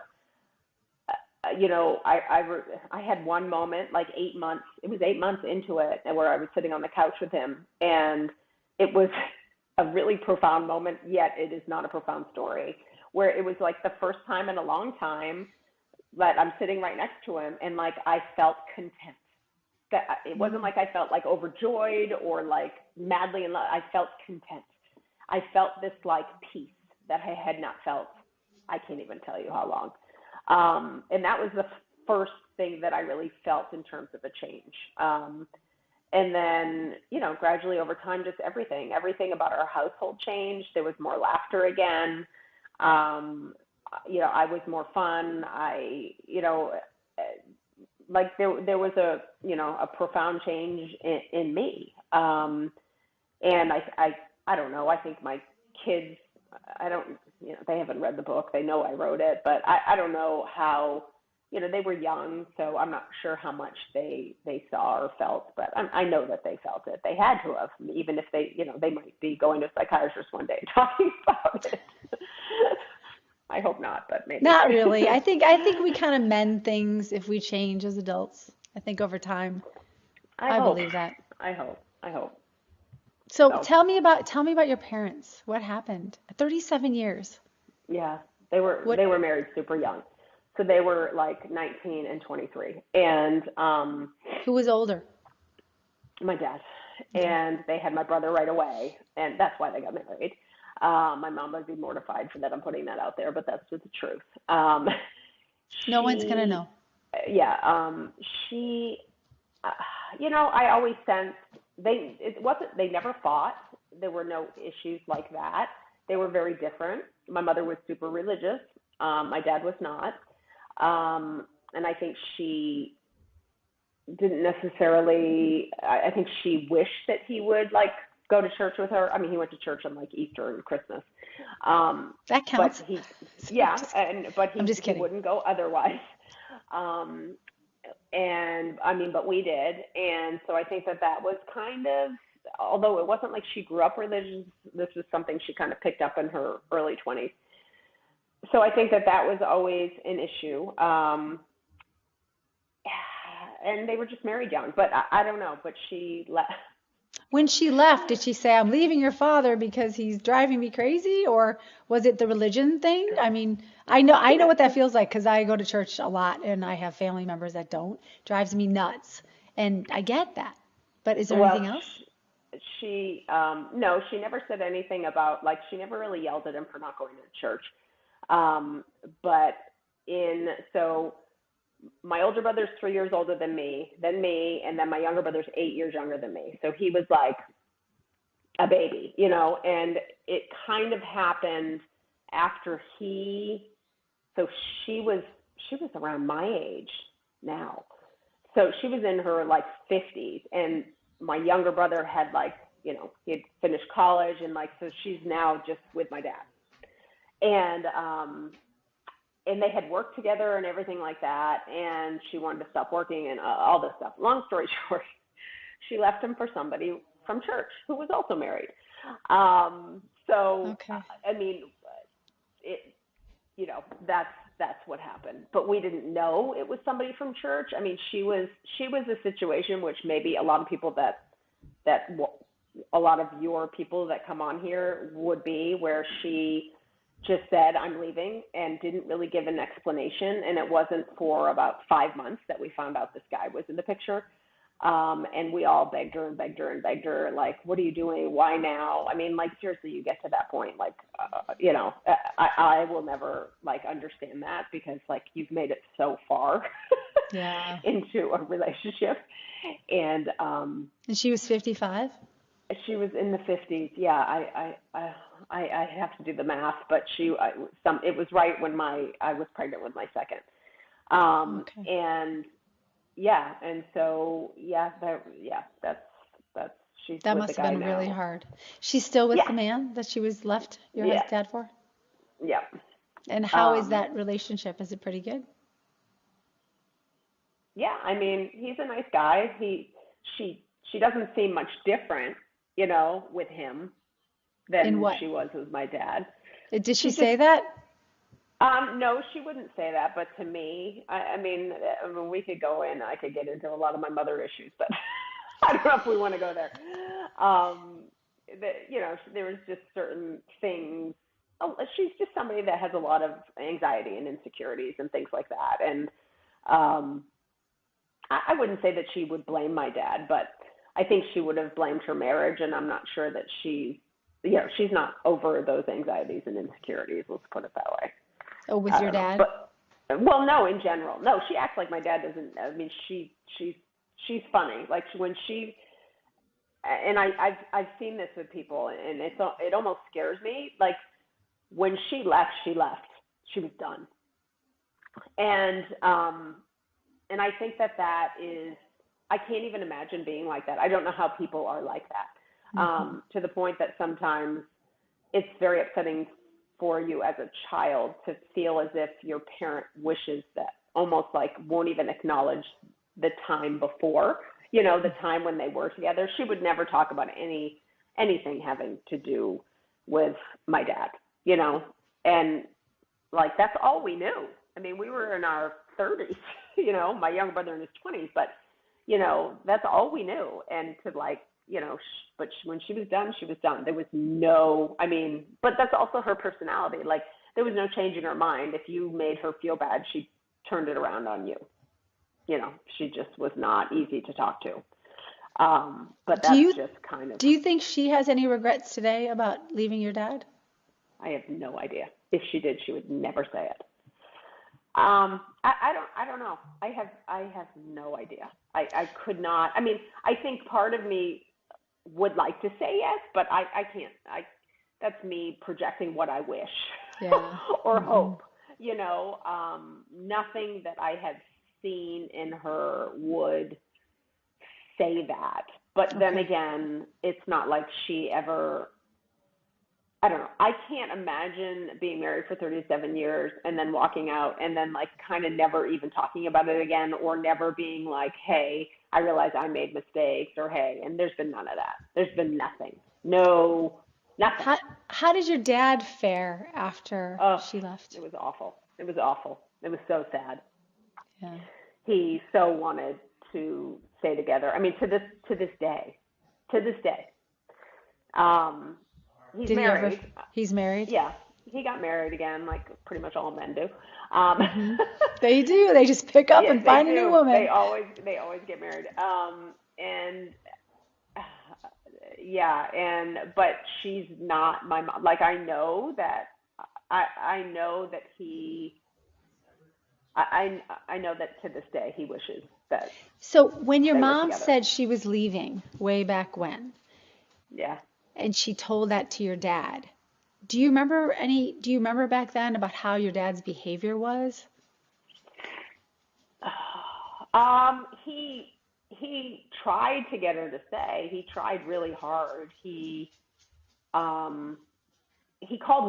you know, I had one moment, like 8 months, it was 8 months into it, where I was sitting on the couch with him, and it was a really profound moment, yet it is not a profound story, where it was like the first time in a long time that I'm sitting right next to him, and like I felt content. That it wasn't like I felt like overjoyed or like madly in love. I felt content. I felt this like peace that I had not felt. I can't even tell you how long. And that was the first thing that I really felt in terms of a change. And then, you know, gradually over time, just everything about our household changed. There was more laughter again. You know, I was more fun. Like there was a profound change in me. And I don't know, I think my kids, they haven't read the book. They know I wrote it, but I don't know how, you know, they were young, so I'm not sure how much they saw or felt, but I know that they felt it. They had to have, even if they, you know, they might be going to a psychiatrist one day talking about it. I hope not, but maybe. Not really. I think we kind of mend things if we change as adults. I think over time. I believe that. I hope. So tell me about your parents. What happened? 37 years. Yeah, they were married super young. So they were like 19 and 23. And who was older? My dad. And they had my brother right away, and that's why they got married. My mom would be mortified for that. I'm putting that out there, but that's the truth. No one's gonna know. Yeah. You know, I always sensed they never fought. There were no issues like that. They were very different. My mother was super religious. My dad was not. And I think she didn't necessarily, I think she wished that he would like go to church with her. I mean, he went to church on like Easter and Christmas. That counts. But he just kidding. wouldn't go otherwise. And I mean, but we did. And so I think that was kind of, although it wasn't like she grew up religious, this was something she kind of picked up in her early 20s. So I think that was always an issue. And they were just married young, but I don't know, but she left. When she left, did she say, I'm leaving your father because he's driving me crazy? Or was it the religion thing? I mean, I know what that feels like because I go to church a lot and I have family members that don't. It drives me nuts. And I get that. But is there anything else? No, she never said anything about, like, she never really yelled at him for not going to church. So my older brother's 3 years older than me, and then my younger brother's 8 years younger than me. So he was like a baby, you know, and it kind of happened after she was around my age now. So she was in her like 50s, and my younger brother had like, you know, he had finished college, and like, so she's now just with my dad. And they had worked together and everything like that, and she wanted to stop working and all this stuff. Long story short, she left him for somebody from church who was also married. Okay. I mean, that's what happened. But we didn't know it was somebody from church. I mean, she was a situation which maybe a lot of people a lot of your people that come on here would be, where she just said, I'm leaving, and didn't really give an explanation. And it wasn't for about 5 months that we found out this guy was in the picture. And we all begged her, like, what are you doing? Why now? I mean, like, seriously, you get to that point, like, you know, I will never, like, understand that, because, like, you've made it so far into a relationship. And she was 55? She was in the 50s. Yeah, I have to do the math, but it was right when I was pregnant with my second. Okay. And yeah, and so that's she's. That with must the have guy been now. really hard. She's still with the man that she was left your dad for? Yeah. And how is that relationship? Is it pretty good? Yeah, I mean, he's a nice guy. She doesn't seem much different, you know, with him than she was with my dad. Did she say that? No, she wouldn't say that. But to me, I mean, we could go in. I could get into a lot of my mother issues, but I don't know if we want to go there. there was just certain things. Oh, she's just somebody that has a lot of anxiety and insecurities and things like that. And I wouldn't say that she would blame my dad, but I think she would have blamed her marriage. And I'm not sure that she's not over those anxieties and insecurities. Let's put it that way. Oh, with your dad? But, well, no, in general. No, she acts like my dad doesn't. I mean, she's funny. Like when she, and I've seen this with people, and it almost scares me. Like when she left. She was done. And I think that is, I can't even imagine being like that. I don't know how people are like that, to the point that sometimes it's very upsetting for you as a child to feel as if your parent wishes that, almost like won't even acknowledge the time before, the time when they were together. She would never talk about anything having to do with my dad, and like, that's all we knew. I mean, we were in our 30s, my younger brother in his 20s, but, that's all we knew. And to like, when she was done, she was done. There was no, but that's also her personality. Like, there was no changing her mind. If you made her feel bad, she turned it around on you. She just was not easy to talk to. But that's just kind of. Do you think she has any regrets today about leaving your dad? I have no idea. If she did, she would never say it. I don't know. I have no idea. I could not. I think part of me would like to say yes, but I can't. That's me projecting what I wish, or hope. Nothing that I have seen in her would say that. But then again, it's not like she ever. I don't know. I can't imagine being married for 37 years and then walking out and then like kind of never even talking about it again, or never being like, hey, I realize I made mistakes, or hey, and there's been none of that. There's been nothing. No, nothing. How did your dad fare after she left? It was awful. It was awful. It was so sad. Yeah. He so wanted to stay together. To this day. He's married. He's married? Yeah. He got married again, like pretty much all men do. They do. They just pick up and find a new woman. They always get married. But she's not my mom. Like, I know that I know that to this day he wishes that. So when your mom said she was leaving way back when, and she told that to your dad, do you remember back then about how your dad's behavior was? He tried to get her to stay. He tried really hard. He called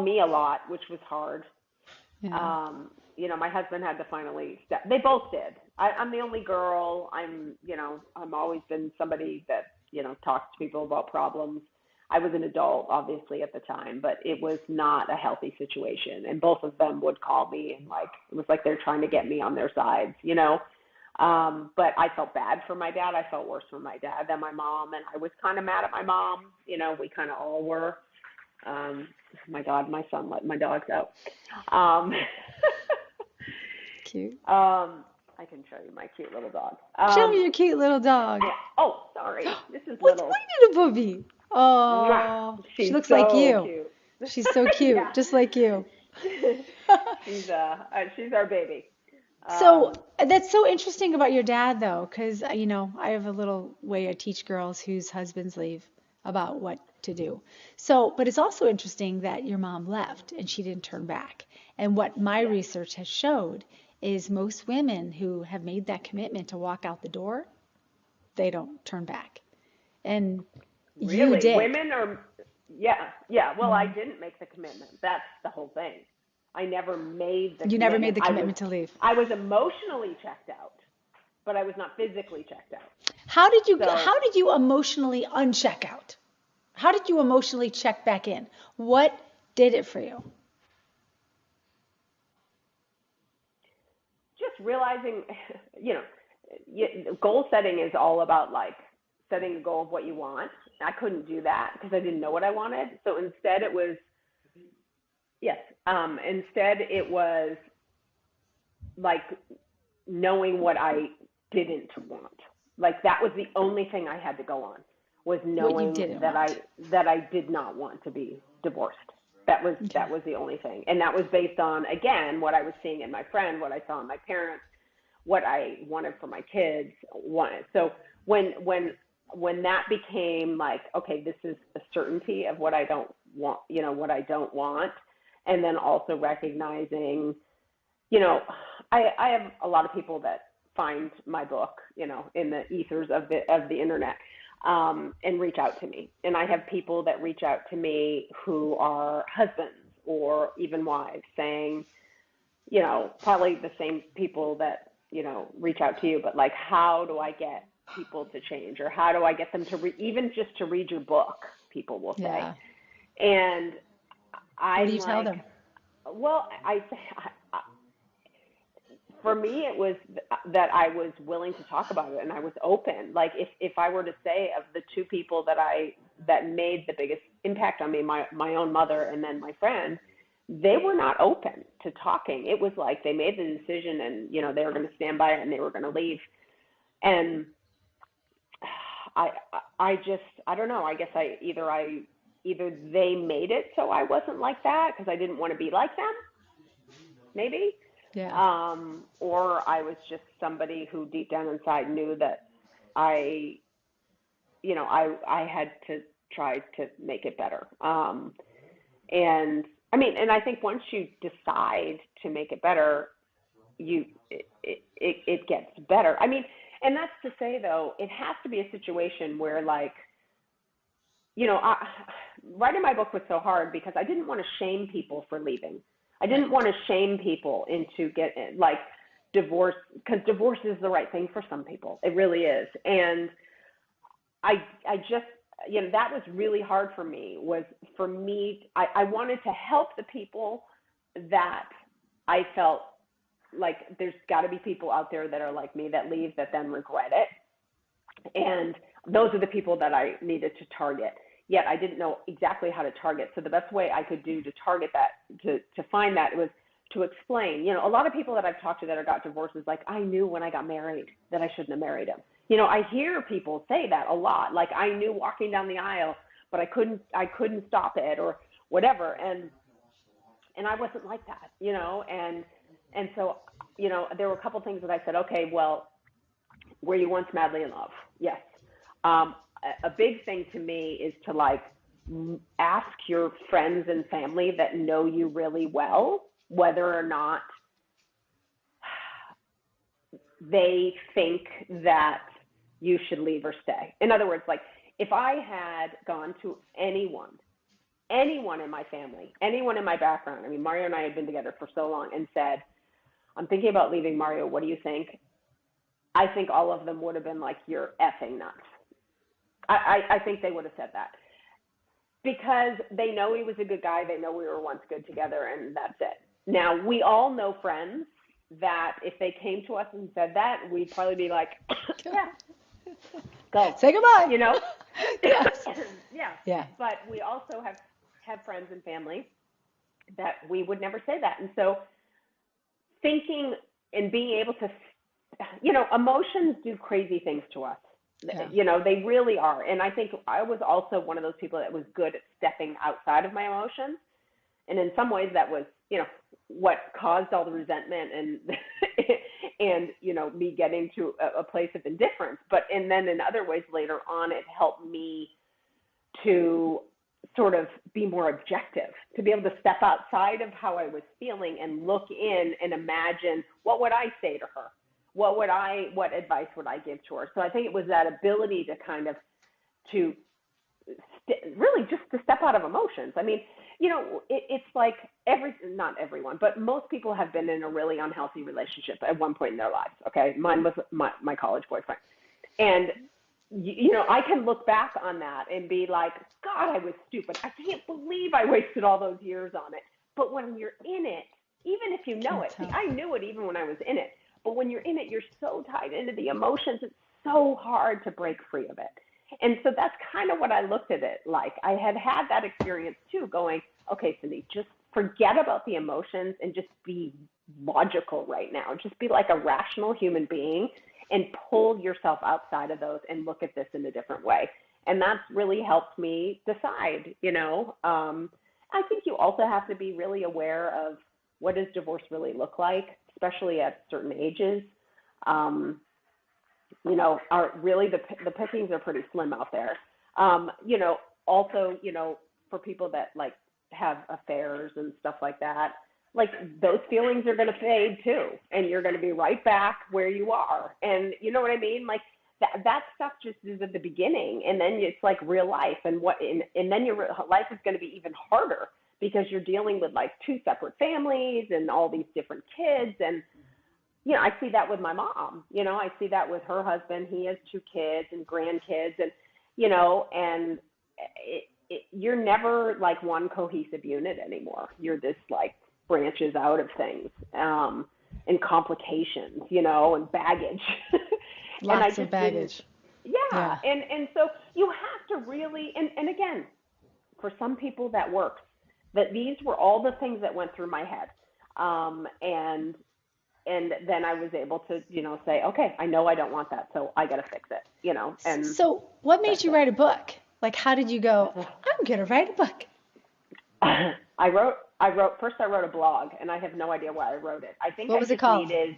me a lot, which was hard. Yeah. My husband had to finally step. They both did. I'm the only girl. I'm always been somebody that, talks to people about problems. I was an adult, obviously, at the time, but it was not a healthy situation. And both of them would call me, and it was like they're trying to get me on their sides, But I felt bad for my dad. I felt worse for my dad than my mom. And I was kind of mad at my mom. We kind of all were. My God, my son let my dogs out. Cute. I can show you my cute little dog. Show me your cute little dog. Yeah. Oh, sorry. This is What's little. What's little puppy? Oh, she looks so like you. Cute. She's so cute, yeah. Just like you. She's our baby. So that's so interesting about your dad, though, because, I have a little way I teach girls whose husbands leave about what to do. So, but it's also interesting that your mom left and she didn't turn back. And what my research has showed is most women who have made that commitment to walk out the door, they don't turn back. And really? You did. Women are, yeah. Well, I didn't make the commitment. That's the whole thing. I never made the commitment. You never made the commitment to leave. I was emotionally checked out, but I was not physically checked out. How did you emotionally uncheck out? How did you emotionally check back in? What did it for you? Just realizing, goal setting is all about setting a goal of what you want. I couldn't do that because I didn't know what I wanted. So instead it was, instead it was like knowing what I didn't want. Like that was the only thing I had to go on, was knowing that I did not want to be divorced. That was the only thing. And that was based on, again, what I was seeing in my friend, what I saw in my parents, what I wanted for my kids. So when that became like, okay, this is a certainty of what I don't want, what I don't want. And then also recognizing, I have a lot of people that find my book, in the ethers of the internet, and reach out to me. And I have people that reach out to me who are husbands or even wives saying, probably the same people that, reach out to you, but like, how do I get people to change, or how do I get them to even just to read your book, people will say. Yeah. And what do you tell them? Well, for me, it was that I was willing to talk about it and I was open. Like if I were to say, of the two people that made the biggest impact on me, my own mother and then my friend, they were not open to talking. It was like they made the decision and, they were going to stand by it and they were going to leave. And I don't know. I guess either they made it so I wasn't like that because I didn't want to be like them, maybe. Yeah. Or I was just somebody who deep down inside knew that I had to try to make it better. And I think once you decide to make it better, it gets better. And that's to say, though, it has to be a situation where, like, writing my book was so hard because I didn't want to shame people for leaving. I didn't want to shame people into divorce, because divorce is the right thing for some people. It really is. And I just, that was really hard for me, I wanted to help the people that I felt like there's got to be people out there that are like me that leave that then regret it. And those are the people that I needed to target. Yet I didn't know exactly how to target. So the best way I could do to target that, to find that, was to explain. A lot of people that I've talked to that got divorces, like, I knew when I got married that I shouldn't have married him. I hear people say that a lot. Like, I knew walking down the aisle, but I couldn't stop it or whatever. And I wasn't like that, and so, there were a couple things that I said, okay, well, were you once madly in love? Yes. A big thing to me is to, like, ask your friends and family that know you really well whether or not they think that you should leave or stay. In other words, like, if I had gone to anyone in my family, anyone in my background, Mario and I had been together for so long, and said, I'm thinking about leaving, Mario, what do you think? I think all of them would have been like, you're effing nuts. I think they would have said that, because they know he was a good guy. They know we were once good together, and that's it. Now, we all know friends that if they came to us and said that, we'd probably be like, yeah, go. Say goodbye. Yes. Yeah. But we also have friends and family that we would never say that. And so thinking and being able to, emotions do crazy things to us. Yeah. They really are. And I think I was also one of those people that was good at stepping outside of my emotions. And in some ways that was, what caused all the resentment and me getting to a place of indifference. And then in other ways later on, it helped me to sort of be more objective, to be able to step outside of how I was feeling and look in and imagine, what would I say to her? What advice would I give to her? So I think it was that ability to kind of, really just to step out of emotions. It's like not everyone, but most people have been in a really unhealthy relationship at one point in their lives. Okay. Mine was my college boyfriend. And, I can look back on that and be like, God, I was stupid. I can't believe I wasted all those years on it. But when you're in it, even if you know it, see, I knew it even when I was in it. But when you're in it, you're so tied into the emotions. It's so hard to break free of it. And so that's kind of what I looked at it like. I had had that experience too, going, okay, Cindy, just forget about the emotions and just be logical right now. Just be like a rational human being and pull yourself outside of those and look at this in a different way. And that's really helped me decide, you know. I think you also have to be really aware of what does divorce really look like, especially at certain ages. You know, are really the pickings are pretty slim out there. You know, also, you know, for people that like have affairs and stuff like that, like those feelings are going to fade too, and you're going to be right back where you are. And you know what I mean? Like that stuff just is at the beginning, and then it's like real life, and then your life is going to be even harder because you're dealing with like two separate families and all these different kids. And you know, I see that with my mom. You know, I see that with her husband. He has two kids and grandkids, and you know, and you're never like one cohesive unit anymore. You're this like branches out of things, and complications, you know, and baggage. And Lots of baggage. Yeah. Yeah. And so you have to really, and again, for some people that works, that these were all the things that went through my head. And then I was able to, you know, say, okay, I know I don't want that, so I got to fix it, you know. And So what made that's you write a book? Like, how did you go, I'm going to write a book? it. I wrote a blog, and I have no idea why I wrote it. I think What I was it just called? needed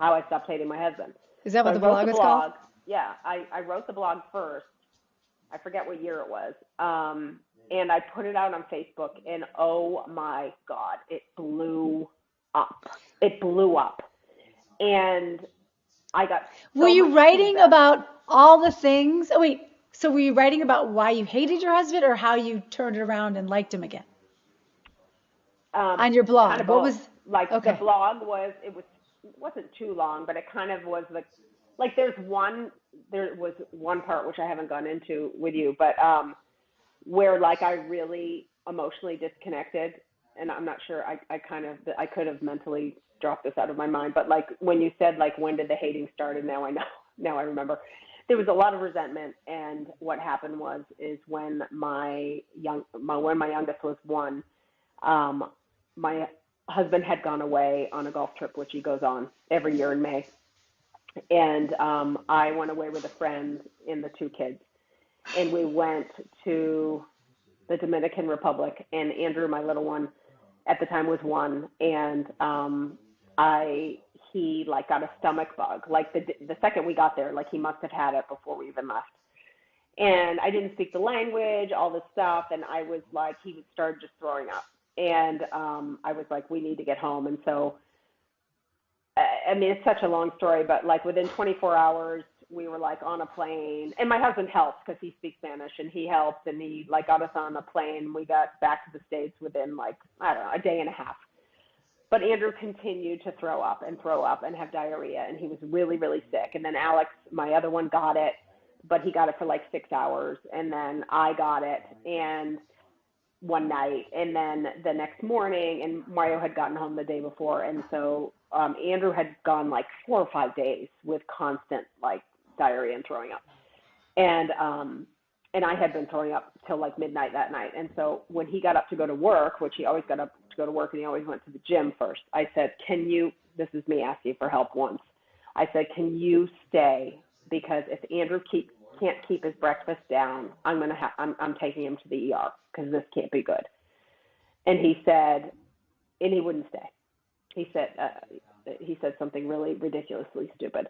How I Stopped Hating My Husband. Is that So what I the wrote blog the was called? blog. Yeah, I wrote the blog first. I forget what year it was. And I put it out on Facebook, and oh my God, it blew up. It blew up. And I got Were so much you writing feedback. about all the things? Oh, wait. So were you writing about why you hated your husband or how you turned it around and liked him again on your Kind blog? of What both. was, Like the okay. blog wasn't too long, but it kind of was like there was one part which I haven't gone into with you, but where like I really emotionally disconnected, and I'm not sure I could have mentally dropped this out of my mind, but like when you said like when did the hating start, and now I know, now I remember. There was a lot of resentment, and what happened is when my youngest was one, my husband had gone away on a golf trip, which he goes on every year in May. And I went away with a friend and the two kids. And we went to the Dominican Republic. And Andrew, my little one, at the time was one. And he like got a stomach bug. Like the second we got there, like he must have had it before we even left. And I didn't speak the language, all this stuff. And I was like, he would start just throwing up. And I was like, we need to get home. And so, I mean, it's such a long story, but like within 24 hours, we were like on a plane. And my husband helped because he speaks Spanish, and he helped, and he like got us on a plane. We got back to the States within like, I don't know, a day and a half. But Andrew continued to throw up and have diarrhea, and he was really, really sick. And then Alex, my other one, got it, but he got it for like 6 hours. And then I got it, and one night, and then the next morning, and Mario had gotten home the day before, and so Andrew had gone like 4 or 5 days with constant like diarrhea and throwing up, and I had been throwing up till like midnight that night. And so when he got up to go to work, which he always got up to go to work, and he always went to the gym first, I said, this is me asking for help once, I said, can you stay, because if Andrew can't keep his breakfast down, I'm taking him to the ER, because this can't be good. And he said, and he wouldn't stay. He said something really ridiculously stupid.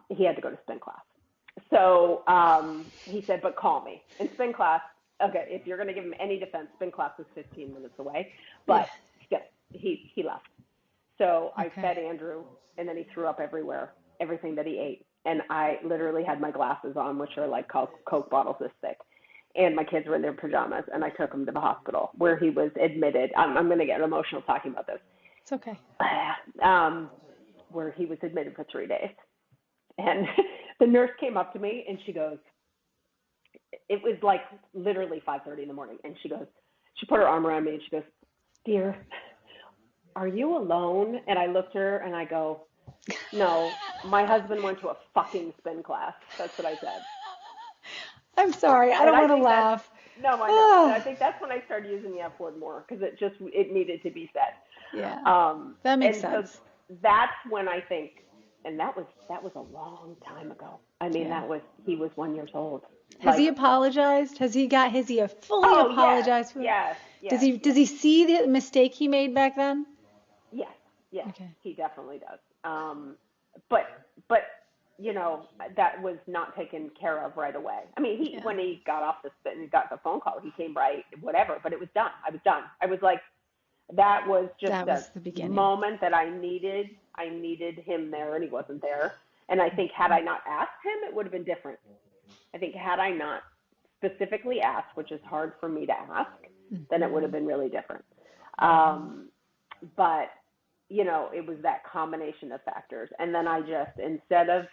He had to go to spin class. So he said, but call me. And spin class, okay, if you're going to give him any defense, spin class was 15 minutes away, but still, he left. So I fed Andrew, and then he threw up everywhere, everything that he ate. And I literally had my glasses on, which are like Coke bottles this thick. And my kids were in their pajamas, and I took him to the hospital where he was admitted. I'm going to get emotional talking about this. It's okay. Where he was admitted for 3 days. And the nurse came up to me, and she goes, it was like literally 5:30 in the morning. And she put her arm around me, and she goes, dear, are you alone? And I looked at her, and I go, no, my husband went to a fucking spin class. That's what I said. I'm sorry. I And don't I want to think that's, laugh. no, I know. And I Oh, think that's when I started using the F word more because it needed to be said. yeah, that makes And so sense. that's when I think, and that was a long time ago. I mean, Yeah. he was 1 year old. Has he Like, apologized? Has he fully oh yes, apologized for it? yes, Does yes, he, does yes, he see the mistake he made back then? yes, yes. Okay. He definitely does. But that was not taken care of right away. I mean, Yeah. when he got off the spit and got the phone call, he came right, whatever. But it was done. I was done. I was like, that was just That a was the beginning. moment that I needed. I needed him there, and he wasn't there. And I think had I not asked him, it would have been different. I think had I not specifically asked, which is hard for me to ask, then it would have been really different. Um, but it was that combination of factors. And then I just instead of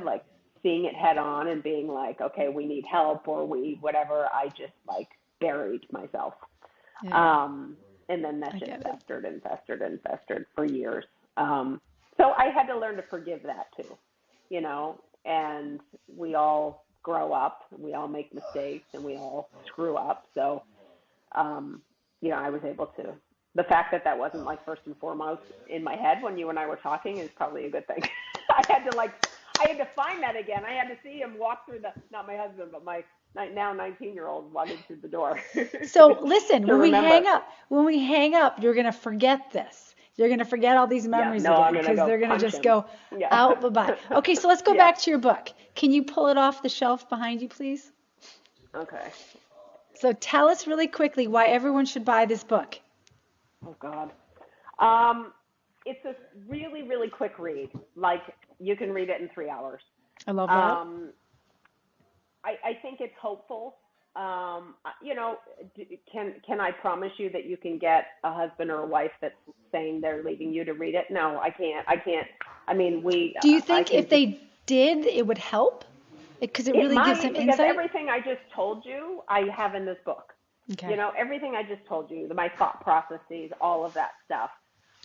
like seeing it head on and being like, okay, we need help or we whatever, I just like buried myself. Yeah, Um, and then that I just get it. festered and festered and festered for years. So I had to learn to forgive that too, and we all grow up, and we all make mistakes, and we all screw up. So, I was able to. The fact that wasn't like first and foremost in my head when you and I were talking is probably a good thing. I had to find that again. I had to see him walk through not my husband, but my now 19-year-old walking through the door So listen, to remember. when we hang up, you're gonna forget this. You're gonna forget all these Yeah, memories no, I'm again gonna because go they're gonna punch just him. go Yeah. out the butt. Okay, so let's go Yeah. back to your book. Can you pull it off the shelf behind you, please? Okay. So tell us really quickly why everyone should buy this book. Oh God. Um, it's a really, really quick read. Like you can read it in 3 hours. I love that. Um, I think it's hopeful. Can I promise you that you can get a husband or a wife that's saying they're leaving you to read it? No, I can't. I can't. I mean, Do you I think can if just. they did, it would help? Because it It really gives might, them because insight? everything I just told you, I have in this book. Okay. Everything I just told you, my thought processes, all of that stuff,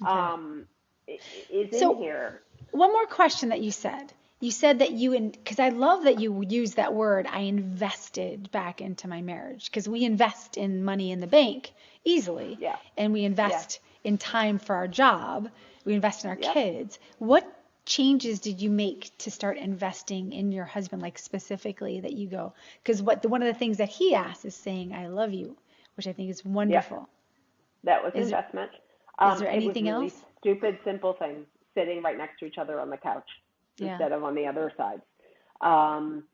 Okay. um, is in So here. one more question that you said. You said that because I love that you use that word, I invested back into my marriage. Because we invest in money in the bank easily, Yeah. and we Yeah. invest in time for our job, we invest in our Yep. kids. What changes did you make to start investing in your husband, like specifically that you go? Because one of the things that he asks is saying, I love you, which I think is Yep. wonderful. That was Is there, investment. is there It was anything really else? stupid, simple things, sitting right next to each other on the couch Yeah. instead of on the other sides. Um,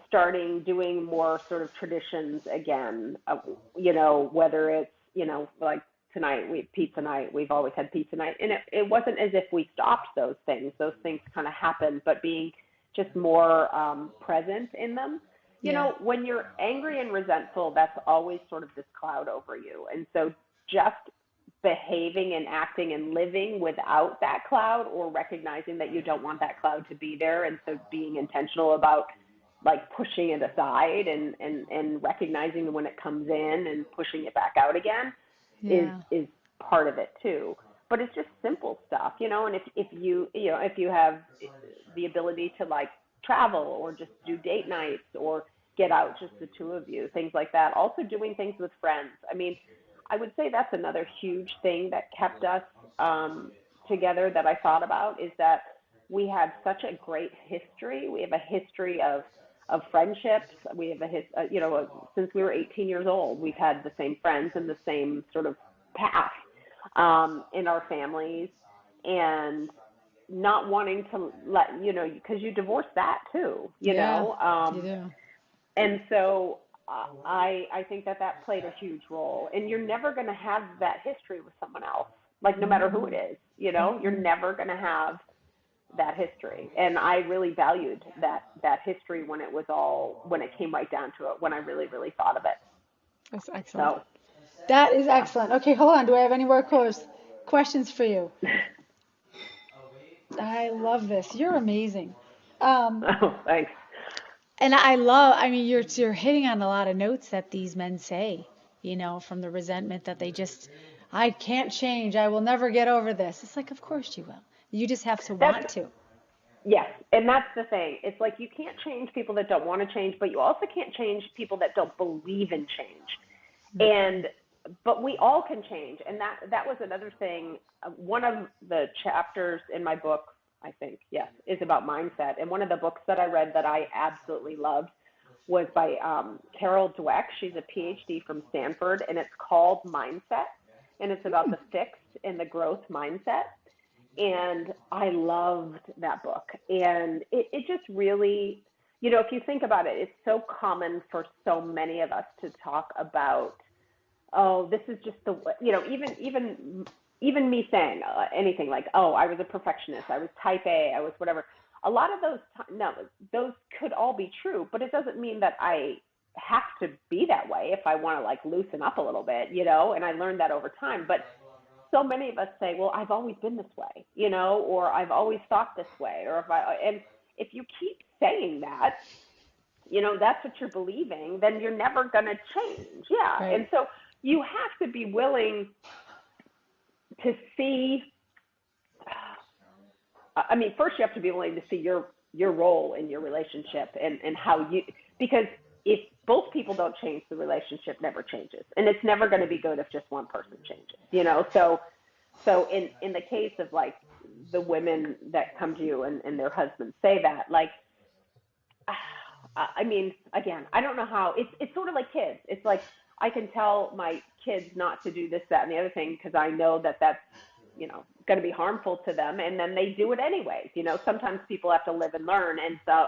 starting doing more sort of traditions again, whether it's, like tonight, pizza night, we've always had pizza night. And it wasn't as if we stopped those things. Those things kind of happened, but being just more present in them. Yeah. When you're angry and resentful, that's always sort of this cloud over you. And so just behaving and acting and living without that cloud, or recognizing that you don't want that cloud to be there, and so being intentional about like pushing it aside and recognizing when it comes in and pushing it back out again Yeah. is part of it too. But it's just simple stuff, and if you have the ability to like travel or just do date nights or get out just the two of you, things like that. Also doing things with friends. I mean, I would say that's another huge thing that kept us together that I thought about, is that we had such a great history. We have a history of friendships. We have since we were 18 years old, we've had the same friends and the same sort of path in our families, and not wanting to because you divorce that too, Yeah. You do. and so I think that played a huge role. And you're never going to have that history with someone else, like no matter who it is, you're never going to have that history. And I really valued that history when it came right down to it, when I really, really thought of it. That's excellent. So, That is yeah. excellent. Okay, hold on. Do I have any more questions for you? I love this. You're amazing. Um, Oh, thanks. and I mean, you're hitting on a lot of notes that these men say, from the resentment that I can't change. I will never get over this. It's like, of course you will. You just have to want That's to. Yes, and that's the thing. It's like you can't change people that don't want to change, but you also can't change people that don't believe in change. And but we all can change, and that was another thing. One of the chapters in my book, I think, yes, is about mindset. And one of the books that I read that I absolutely loved was by Carol Dweck. She's a PhD from Stanford, and it's called Mindset, and it's about the fixed and the growth mindset. And I loved that book. And it just really, if you think about it, it's so common for so many of us to talk about, oh, this is just the, even me saying anything like, oh, I was a perfectionist, I was type A, I was whatever. A lot of those could all be true, but it doesn't mean that I have to be that way if I want to like loosen up a little bit, and I learned that over time. But so many of us say, well, I've always been this way, or I've always thought this way, and if you keep saying that, that's what you're believing, then you're never going to change. Yeah. Right. And so you have to be willing to see, first you have to be willing to see your role in your relationship and how because if both people don't change, the relationship never changes. And it's never going to be good if just one person changes, So in the case of like the women that come to you and their husbands say that, like, again, I don't know how, it's sort of like kids. It's like, I can tell my kids not to do this, that, and the other thing, because I know that that's, going to be harmful to them. And then they do it anyways. Sometimes people have to live and learn. And so,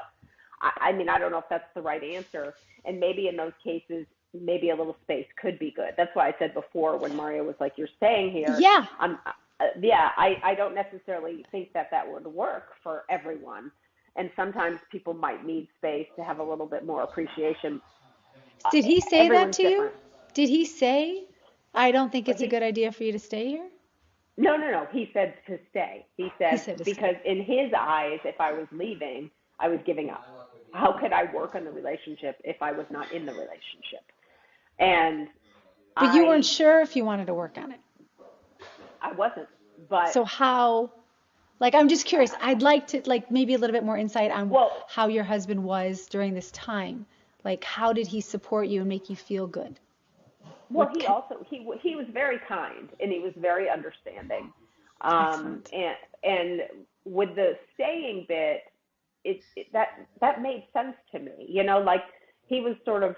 I don't know if that's the right answer. And maybe in those cases, maybe a little space could be good. That's why I said before when Mario was like, you're staying here. Yeah. I don't necessarily think that would work for everyone. And sometimes people might need space to have a little bit more appreciation. Did he say that to you? Different. Did he say, I don't think it's a good idea for you to stay here? No. He said to stay. He said because stay. in his eyes, if I was leaving, I was giving up. How could I work on the relationship if I was not in the relationship? But you weren't sure if you wanted to work on it. I wasn't. But so how? Like, I'm just curious. I'd like to maybe a little bit more insight on how your husband was during this time. Like, how did he support you and make you feel good? Well, he was very kind and he was very understanding. And with the staying bit, that made sense to me. Like he was sort of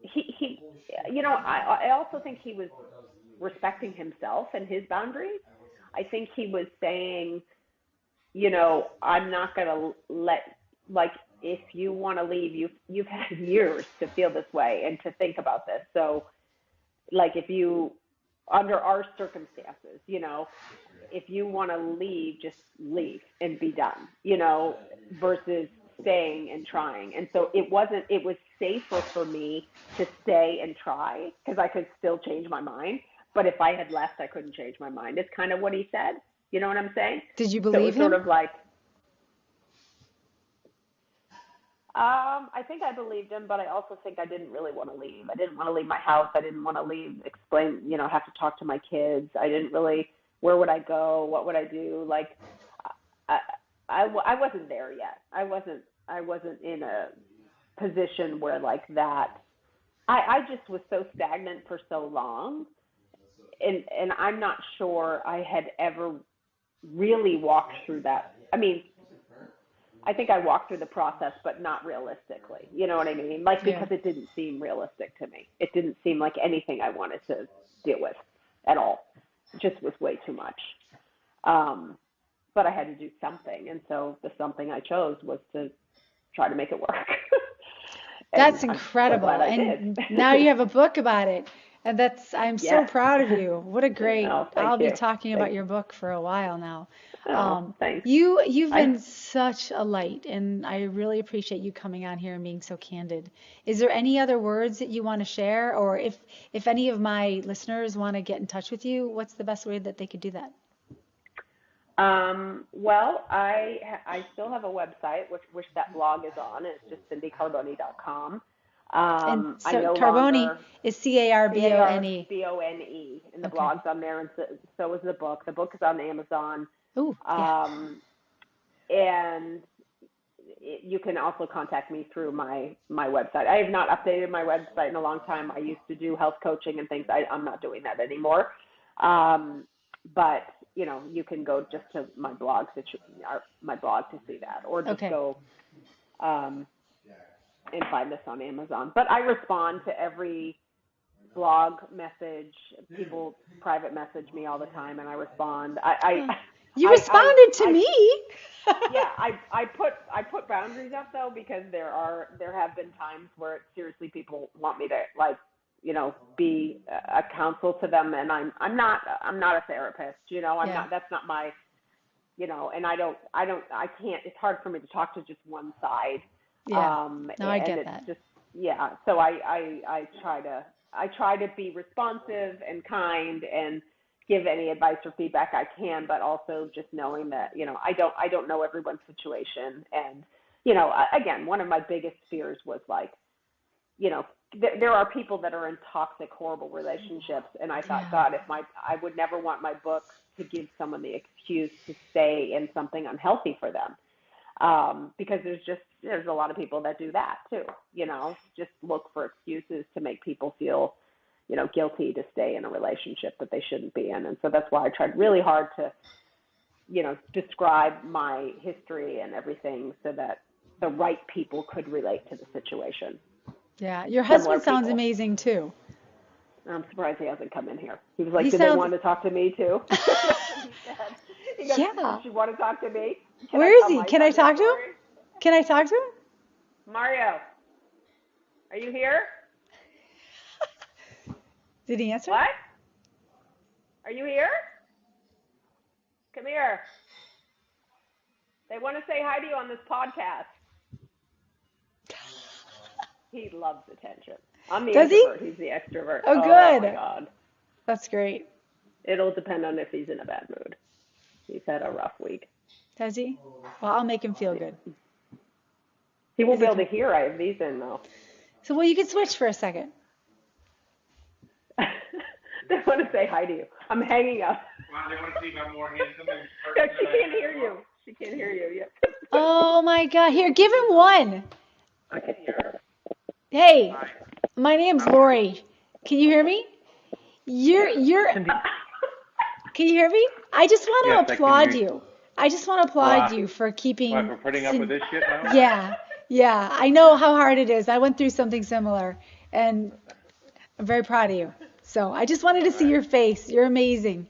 I also think he was respecting himself and his boundaries. I think he was saying, I'm not going to let, if you want to leave, you've had years to feel this way and to think about this. So, like, if you, under our circumstances, if you want to leave, just leave and be done, versus staying and trying. And so it was safer for me to stay and try because I could still change my mind. But if I had left, I couldn't change my mind. It's kind of what he said. You know what I'm saying? Did you believe him? Sort of like, I think I believed him, but I also think I didn't really want to leave. I didn't want to leave my house. I didn't want to leave, have to talk to my kids. I didn't really, where would I go? What would I do? Like, I wasn't there yet. I wasn't in a position where like that. I just was so stagnant for so long. And I'm not sure I had ever really walked through that. I think I walked through the process, but not realistically. You know what I mean? Like, because it didn't seem realistic to me. It didn't seem like anything I wanted to deal with at all. It just was way too much. But I had to do something. And so the something I chose was to try to make it work. That's incredible. And now you have a book about it. And I'm so proud of you. What a great, I'll be talking about your book for a while now. Thanks. You've been such a light, and I really appreciate you coming on here and being so candid. Is there any other words that you want to share? Or if any of my listeners want to get in touch with you, what's the best way that they could do that? Well, I still have a website, which that blog is on. It's just cindycarboni.com. And so Carbone is Carbone. Carbone, and the blog's on there, and so is the book. The book is on Amazon. Oh, yeah. And you can also contact me through my website. I have not updated my website in a long time. I used to do health coaching and things. I'm not doing that anymore. But you can go just to my blog to see that, or just go and find this on Amazon. But I respond to every blog message. People private message me all the time, and I respond. You responded to me. Yeah, I put boundaries up though, because there have been times where seriously people want me to be a counsel to them, and I'm not a therapist. I'm not. That's not my. And I can't. It's hard for me to talk to just one side. Yeah. No, I get that. So I try to be responsive and kind and give any advice or feedback I can, but also just knowing that, I don't know everyone's situation. And, again, one of my biggest fears was like, there are people that are in toxic, horrible relationships. And I thought, God, I would never want my book to give someone the excuse to stay in something unhealthy for them. Because there's a lot of people that do that too, just look for excuses to make people feel, guilty to stay in a relationship that they shouldn't be in. And so that's why I tried really hard to, describe my history and everything so that the right people could relate to the situation. Yeah. Your husband sounds amazing too. I'm surprised he hasn't come in here. He was like, did they want to talk to me too? He goes, does she want to talk to me? Where is he? Can I talk to him? Can I talk to him? Mario, are you here? Did he answer? What? Are you here? Come here. They want to say hi to you on this podcast. He loves attention. I'm the introvert. He's the extrovert. Oh, good. Oh, my God. That's great. It'll depend on if he's in a bad mood. He's had a rough week. Does he? Well, I'll make him feel good. He won't be able to hear. I have these in, though. So, you can switch for a second. They want to say hi to you. I'm hanging up. Well, they want to see if I'm more handsome. No, she can't hear you. She can't hear you yet. Oh, my God. Here, give him one. I can hear her. Hey, my name's Laurie. Can you hear me? You're. Can you hear me? I just want to applaud you. I just want to applaud you for keeping. What, for putting up with this shit now? Yeah. I know how hard it is. I went through something similar, and I'm very proud of you. So I just wanted to see your face. You're amazing,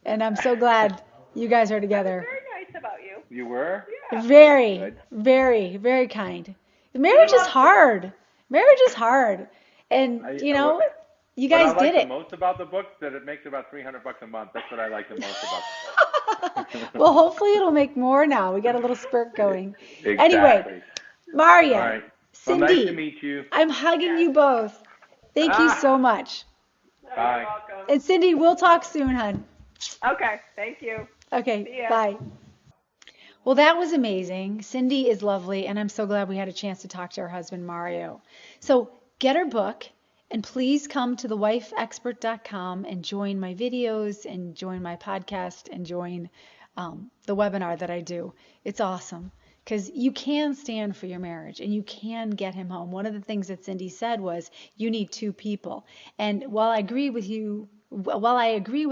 and I'm so glad you guys are together. Very nice about you. You were? Yeah. Very, very, very kind. Marriage is hard. And you guys did it. What I like the most about the book is that it makes about $300 a month. That's what I like the most about the book. Well, hopefully it'll make more now. We got a little spurt going. Exactly. Anyway, Mario, All right. Cindy, well, nice to meet you. I'm hugging you both. Thank you so much. Bye. You're welcome. And Cindy, we'll talk soon, hon. Okay. Thank you. Okay. Bye. Well, that was amazing. Cindy is lovely, and I'm so glad we had a chance to talk to her husband, Mario. So get her book, and please come to thewifeexpert.com and join my videos and join my podcast and join the webinar that I do. It's awesome because you can stand for your marriage and you can get him home. One of the things that Cindy said was you need two people. And while I agree with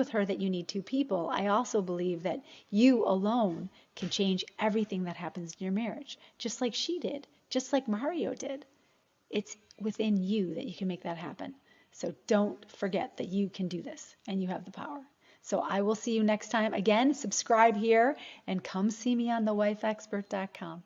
her that you need two people, I also believe that you alone can change everything that happens in your marriage, just like she did, just like Mario did. It's within you that you can make that happen. So don't forget that you can do this and you have the power. So I will see you next time. Again, subscribe here and come see me on thewifeexpert.com.